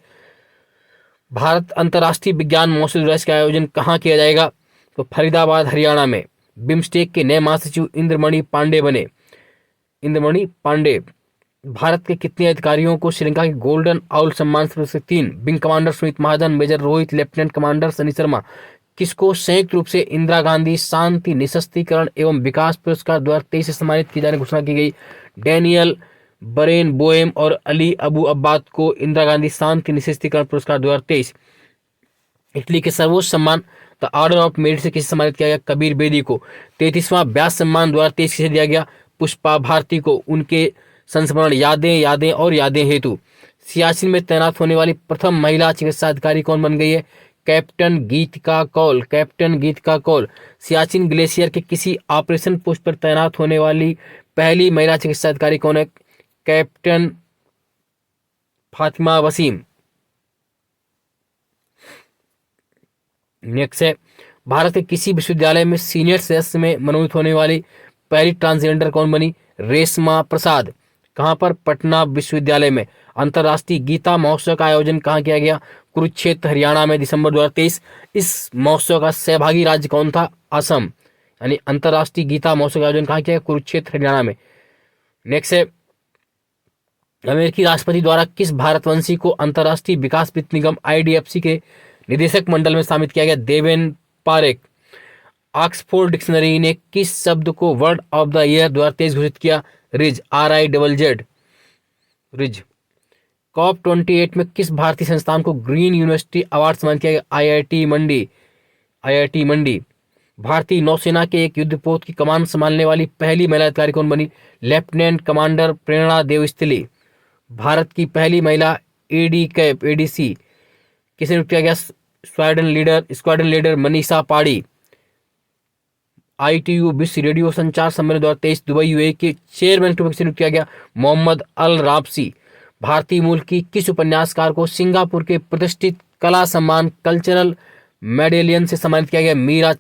भारत अंतर्राष्ट्रीय विज्ञान महोत्सव दिवस का आयोजन कहाँ किया जाएगा? तो फरीदाबाद, हरियाणा में। बिम्स्टेक के नए महासचिव इंद्रमणि पांडे बने। इंद्रमणि पांडे। भारत के कितने अधिकारियों को श्रीलंका के गोल्डन आउल सम्मान से? 3। Wing commander Sumit Mahajan, major Rohit, lieutenant commander Sunny Sharma. किसको संयुक्त रूप से इंदिरा गांधी शांति निशस्त्रीकरण एवं विकास पुरस्कार 2023 से सम्मानित किए जाने की घोषणा की गई? डेनियल बरेन बोएम और अली अबू अब्बाद को इंदिरा गांधी शांति निशस्त्रीकरण पुरस्कार 2023। इटली के सर्वोच्च सम्मान द ऑर्डर ऑफ मेरिट से किसे सम्मानित किया गया? कबीर बेदी को। 33वां व्यास सम्मान 2023 किसे दिया गया? पुष्पा भारती को, उनके संस्मरण यादें और यादें हेतु। सियाचिन में तैनात होने वाली प्रथम महिला चिकित्सा अधिकारी कौन बन गई है? कैप्टन गीतिका कौल। कैप्टन गीतिका कौल। सियाचिन ग्लेशियर के किसी ऑपरेशन पोस्ट पर तैनात होने वाली पहली महिला चिकित्सा अधिकारी कौन है? कैप्टन फातिमा वसीम। नेक्स्ट है भारत के किसी विश्वविद्यालय में सीनियर सदस्य में मनोनीत होने वाली पहली ट्रांसजेंडर कौन बनी? रेशमा प्रसाद। कहां पर? पटना विश्वविद्यालय में। अंतर्राष्ट्रीय गीता महोत्सव का आयोजन कहां किया गया? कुरुक्षेत्र, हरियाणा में, दिसंबर 2023। इस महोत्सव का सहभागी राज्य कौन था? असम। यानी अंतर्राष्ट्रीय गीता महोत्सव का आयोजन कहां किया गया? कुरुक्षेत्र, हरियाणा में। नेक्स्ट है अमेरिकी राष्ट्रपति द्वारा किस भारतवंशी को अंतर्राष्ट्रीय विकास वित्त निगम IDFC के निदेशक मंडल में शामिल किया गया? देवेन पारेख। ऑक्सफोर्ड डिक्शनरी ने किस शब्द को वर्ड ऑफ द ईयर 2023 घोषित किया? Ridge, RIZZ, ridge. COP28 में किस भारतीय संस्थान को ग्रीन यूनिवर्सिटी अवार्ड सम्मानित किया गया? IIT मंडी। भारतीय नौसेना के एक युद्धपोत की कमान संभालने वाली पहली महिला अधिकारी कौन बनी? लेफ्टिनेंट कमांडर प्रेरणा देवस्थली। भारत की पहली महिला ADC किसे नियुक्त किया गया? स्क्वाड्रन लीडर मनीषा पाड़ी। ITU विश्व रेडियो संचार सम्मेलन 2023 दुबई UAE के चेयरमैन के रूप में नियुक्त किया गया? मोहम्मद अल राबसी। भारतीय मूल की किस उपन्यासकार को सिंगापुर के प्रतिष्ठित कला सम्मान कल्चरल मेडेलियन से सम्मानित किया गया? मीरा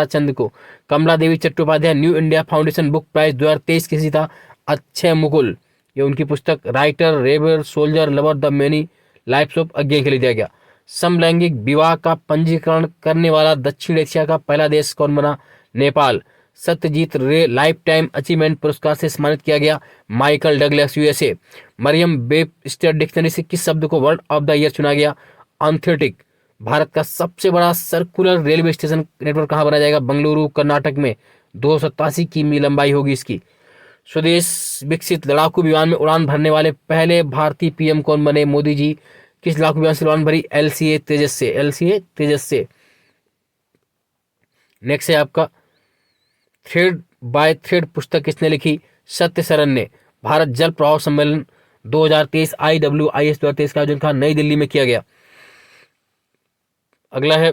चंद को। Kamala Devi Chattopadhyay new India foundation book prize 2023 किसे जीता? अक्षय मुकुल। ये उनकी पुस्तक writer, rebel, soldier, lover, the many life of Agyeya के लिए दिया गया। समलैंगिक विवाह का पंजीकरण करने वाला दक्षिण एशिया का पहला देश कौन बना? नेपाल। सत्यजीत रे लाइफ टाइम अचीवमेंट पुरस्कार से सम्मानित किया गया। Michael Douglas USA. Merriam Webster dictionary से किस शब्द को वर्ड ऑफ द ईयर चुना गया? ऑर्थेटिक। भारत का सबसे बड़ा सर्कुलर रेलवे स्टेशन नेटवर्क कहाँ बनाया जाएगा? बेंगलुरु कर्नाटक में। 287 किमी लंबाई होगी इसकी। स्वदेश विकसित लड़ाकू विमान में उड़ान भरने वाले पहले भारतीय पीएम कौन बने? मोदी जी। किस लड़ाकू विमान से उड़ान भरी? एलसीए तेजस से। एलसीए तेजस से। नेक्स्ट है आपका थ्रेड बाय थ्रेड पुस्तक किसने लिखी? सत्य सरन ने। भारत जल प्रवाह सम्मेलन 2023 IWIS 2023 का आयोजन कहाँ? नई दिल्ली में किया गया। अगला है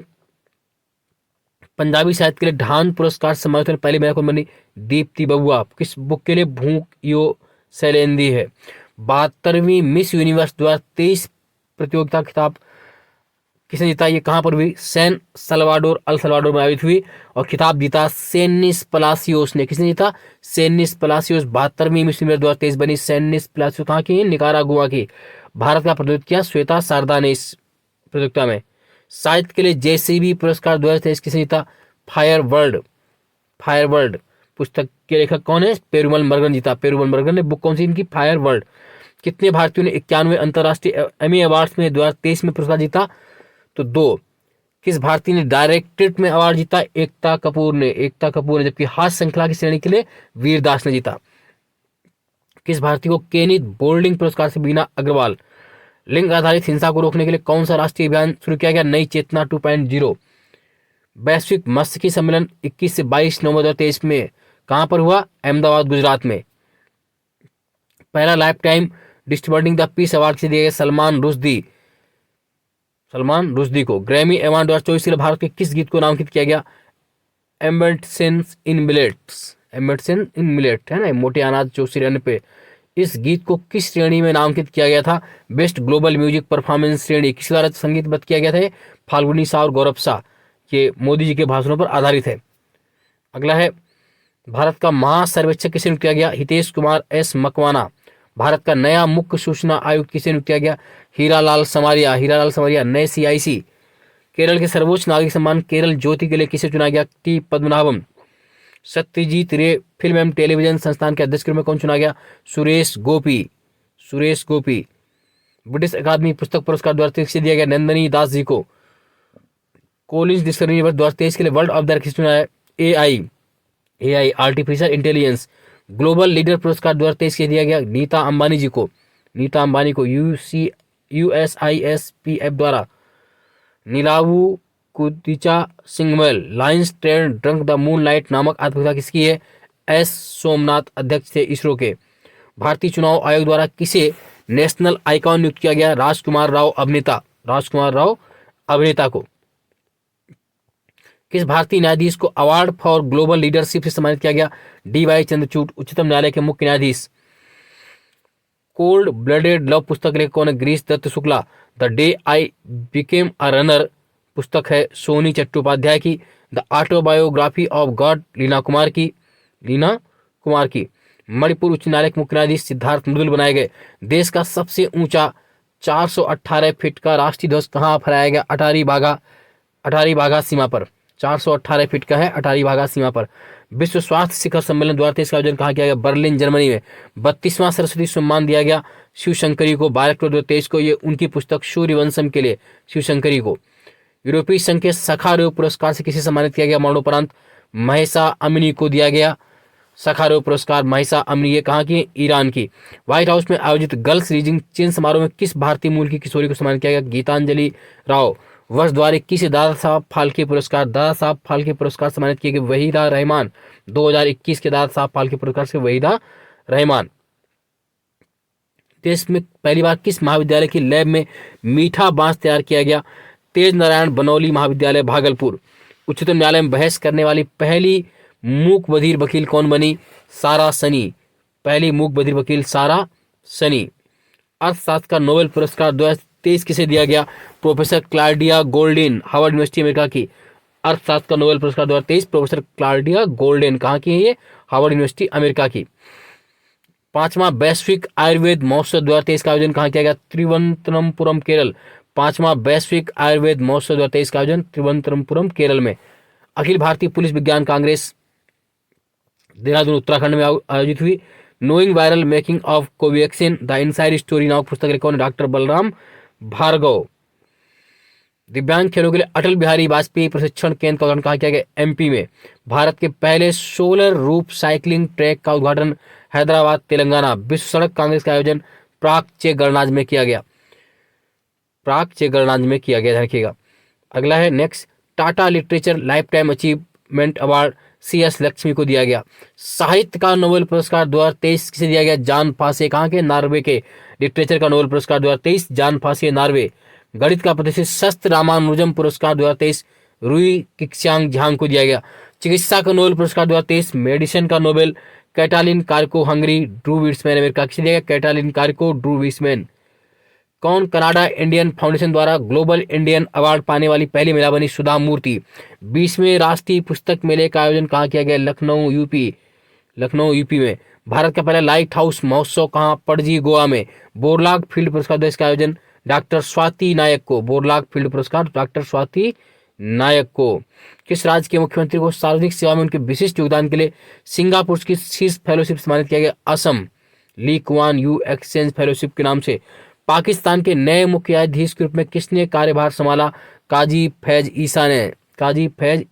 पंजाबी साहित्य के लिए ढान पुरस्कार सम्मानित होने पहली महिला कौन बनी? दीप्ति बबुआ। किस बुक के लिए? भूख यो शैलेंदी है। 72वीं मिस यूनिवर्स 2023 प्रतियोगिता खिताब किसने जीता? ये कहां पर हुई? सैन सल्वाडोर अल सल्वाडोर में आयोजित हुई और खिताब जीता सेनिस पलासियोस ने। किसने जीता? सेनिस पलासियोस। 72वीं मिस यूनिवर्स 2023 बनी सेनिस पलासियोस। कहाँ की? निकारागुआ की। भारत का प्रतिनिधित्व किया श्वेता शारदा ने इस प्रतियोगिता में। साहित्य के लिए जेसीबी पुरस्कार 2023 किसने जीता? Fire world. फायर वर्ल्ड पुस्तक के लेखक कौन है? पेरुमल मरगन जीता। पेरुमल मरगन ने। बुक कौन सी इनकी? Fire world. कितने भारतीयों ने 91वें अंतर्राष्ट्रीय एमी अवार्ड्स में 2023 में पुरस्कार जीता? तो 2। किस भारतीय ने डायरेक्टरेट में अवार्ड जीता? एकता कपूर ने। एकता कपूर ने। जबकि हास्य श्रृंखला की श्रेणी के लिए वीरदास ने जीता। किस भारतीय को केनिथ बोल्डिंग पुरस्कार से? बीना अग्रवाल। लिंग आधारित हिंसा को रोकने के लिए कौन सा राष्ट्रीय अभियान शुरू किया गया? नई चेतना 2.0। वैश्विक मत्स्यिकी सम्मेलन 21 से 22 नवंबर 2023 में कहां पर हुआ? अहमदाबाद गुजरात में। पहला life time distributing the peace award से दिया गया सलमान रुश्दी। सलमान रुश्दी को। ग्रैमी अवार्ड 2024 के लिए भारत के किस गीत को नामांकित किया गया? एम्बिसेंस इन मिलेट्स। एम्बिसेंस इन मिलेट है ना, मोटे अनाज जो सिरन पे। इस गीत को किस श्रेणी में नामांकित किया गया था? बेस्ट ग्लोबल म्यूजिक परफॉर्मेंस श्रेणी। किस द्वारा संगीतबद्ध किया गया था? फाल्गुनी शाह और गौरव शाह। ये मोदी जी के भाषणों पर आधारित है। अगला है भारत का महासर्वेक्षक किसे नियुक्त किया गया? हितेश कुमार एस मकवाना। भारत का नया मुख्य सूचना आयुक्त किसे नियुक्त किया गया? हीरालाल समारिया। हीरालाल समारिया नए CIC। केरल के सर्वोच्च नागरिक सम्मान केरल ज्योति के लिए किसे चुना गया? टी पद्मनाभम। सत्यजीत रे फिल्म एवं टेलीविजन संस्थान के अध्यक्ष के रूप में कौन चुना गया? सुरेश गोपी। सुरेश गोपी। ब्रिटिश अकादमी पुस्तक पुरस्कार 2023 से दिया गया नंदनी दास जी को। कोलिंस डिस्कवरी 2023 के लिए वर्ल्ड ऑफ द ईयर किसे चुना है? AI artificial intelligence. Global leader पुरस्कार 2023 के दिया गया नीता अंबानी जी को। नीता अंबानी को USISPF द्वारा। नीलावू कुदिचा सिंगमल लाइन्स ट्रेन ड्रंक द मून लाइट नामक आत्मकथा किसकी है? S सोमनाथ अध्यक्ष थे इसरो के। भारतीय चुनाव आयोग द्वारा किसे नेशनल आइकॉन नियुक्त किया गया? राजकुमार राव अभिनेता। राजकुमार राव अभिनेता को। किस भारतीय न्यायाधीश को अवार्ड फॉर ग्लोबल लीडरशिप से सम्मानित किया गया? DY चंद्रचूड़ उच्चतम न्यायालय के मुख्य न्यायाधीश। कोल्ड ब्लडेड लव पुस्तक लेखक कौन है? Girish Dutt Shukla. The day I became a runner पुस्तक है सोनी चट्टोपाध्याय की। The autobiography of God Leena Kumar की। लीना कुमार की। मणिपुर उच्च न्यायालय के मुख्य न्यायाधीश सिद्धार्थ मृदुल बनाए गए। देश का सबसे ऊंचा 418 फीट का राष्ट्रीय ध्वज कहाँ फहराया गया? अटारी बाघा सीमा पर। 418 फीट का है अटारी बाघा सीमा पर। विश्व स्वास्थ्य शिखर सम्मेलन 2023 का आयोजन कहाँ किया गया? बर्लिन जर्मनी में। 32वां सरस्वती सम्मान दिया गया शिवशंकरी को 12 अक्टूबर 2023 को। ये उनकी पुस्तक सूर्यवंशम के लिए शिवशंकरी को। यूरोपीय संघ के सखारेव पुरस्कार से किसे सम्मानित किया गया? मरणोपरांत महिसा अमिनी को दिया गया सखारेव पुरस्कार। महिसा अमिनी ये कहाँ की? ईरान की। व्हाइट हाउस में आयोजित गर्ल्स रीजिंग चेन समारोह में किस भारतीय मूल की किशोरी को सम्मानित किया गया? गीतांजलि राव। वर्ष द्वारा किसे दादा साहब फाल्के पुरस्कार? दादा साहब फाल्के पुरस्कार सम्मानित किए गए वहीदा रहमान। 2021 के दादा साहब फाल्के पुरस्कार से वहीदा रहमान। देश में पहली बार किस महाविद्यालय की लैब में मीठा बांस तैयार किया गया? तेज नारायण बनौली महाविद्यालय भागलपुर। उच्चतम न्यायालय में बहस करने वाली पहली मूक बधिर वकील कौन बनी? सारा सनी। पहली मूक बधिर वकील सारा सनी। अर्थशास्त्र का नोबेल पुरस्कार 2023 किसे दिया गया? Professor Claudia golden Harvard university America की। अर्थशास्त्र का नोबेल पुरस्कार 2023 प्रोफेसर क्लाउडिया गोल्डेन कहाँ की है? ये हार्वर्ड यूनिवर्सिटी अमेरिका की। 5वां वैश्विक आयुर्वेद महोत्सव 2023 का आयोजन कहाँ किया गया? तिरुवनंतपुरम केरल। 5वां वैश्विक आयुर्वेद महोत्सव 2023 का आयोजन तिरुवनंतपुरम केरल में। अखिल भारतीय पुलिस विज्ञान कांग्रेस देहरादून उत्तराखंड में आयोजित हुई। Knowing viral making of Covaxin the inside story नामक पुस्तक लिखा डॉक्टर बलराम भार्गव। दिव्यांग खेलों के लिए अटल बिहारी वाजपेयी प्रशिक्षण केंद्र का उद्घाटन कहाँ किया गया? एमपी में। भारत के पहले सोलर रूफ साइकिलिंग ट्रैक का उद्घाटन हैदराबाद तेलंगाना। विश्व सड़क कांग्रेस का आयोजन प्राग चे गणराज्य में किया गया। ध्यान रखिएगा। अगला है next, Tata literature life time achievement award CS Lakshmi को दिया गया। साहित्य का नोबेल पुरस्कार 2023 किसे दिया गया? जान फासे, कहाँ के? नॉर्वे के। लिटरेचर का नोबेल पुरस्कार 2023 जान फासे, नॉर्वे। गणित का प्रतिष्ठित शस्त्र रामानुजम पुरस्कार 2023 रुई किक्यांग झांग को दिया गया। चिकित्सा का नोबेल पुरस्कार 2023 मेडिसिन का Nobel Katalin Kariko Hungary, Drew Weissman America किसे दिया गया? Katalin Kariko, Drew Weissman. कौन कनाडा इंडियन फाउंडेशन द्वारा ग्लोबल इंडियन अवार्ड पाने वाली पहली महिला बनी? सुधा मूर्ति। 20वें राष्ट्रीय पुस्तक मेले का आयोजन कहाँ किया गया? लखनऊ यूपी में। भारत का पहला लाइट हाउस महोत्सव कहाँ? पणजी गोवा में। बोरलाग फील्ड पुरस्कार देश का आयोजन डॉक्टर स्वाति नायक को। बोरलाग फील्ड पुरस्कार डॉक्टर स्वाति नायक को। किस राज्य के मुख्यमंत्री को सार्वजनिक सेवा में उनके विशिष्ट योगदान के लिए सिंगापुर की शीर्ष फेलोशिप सम्मानित किया गया? Assam. Lee Kuan Yew exchange fellowship के नाम से। पाकिस्तान के नए मुख्य न्यायाधीश के रूप में किसने कार्यभार संभाला? काजी फैज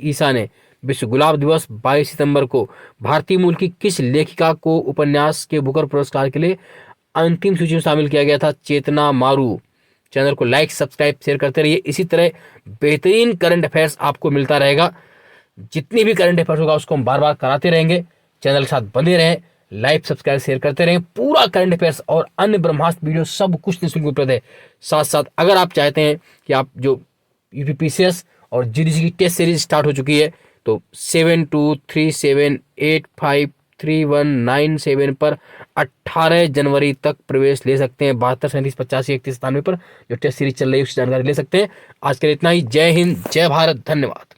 ईसा ने। विश्व गुलाब दिवस 22 सितंबर को। भारतीय मूल की किस लेखिका को उपन्यास के बुकर पुरस्कार के लिए अंतिम सूची में शामिल किया गया था? चेतना मारू। चैनल को लाइक, सब्सक्राइब, शेयर करते रहिए। इसी तरह बेहतरीन करंट अफेयर्स आपको मिलता रहेगा। जितनी भी करंट अफेयर्स होगा उसको हम बार बार कराते रहेंगे। चैनल के साथ बने रहें, लाइक, सब्सक्राइब, शेयर करते रहें। पूरा करंट अफेयर्स और अन्य ब्रह्मास्त्र वीडियो सब कुछ निःशुल्क उपलब्ध है। साथ साथ अगर आप चाहते हैं कि आप जो UPPCS और GDC की टेस्ट सीरीज स्टार्ट हो चुकी है तो 7237853197 पर 18 जनवरी तक प्रवेश ले सकते हैं। 72 37 85 31 97 पर जो टेस्ट सीरीज चल रही है उसकी जानकारी ले सकते हैं। आज के लिए इतना ही। जय हिंद, जय भारत, धन्यवाद।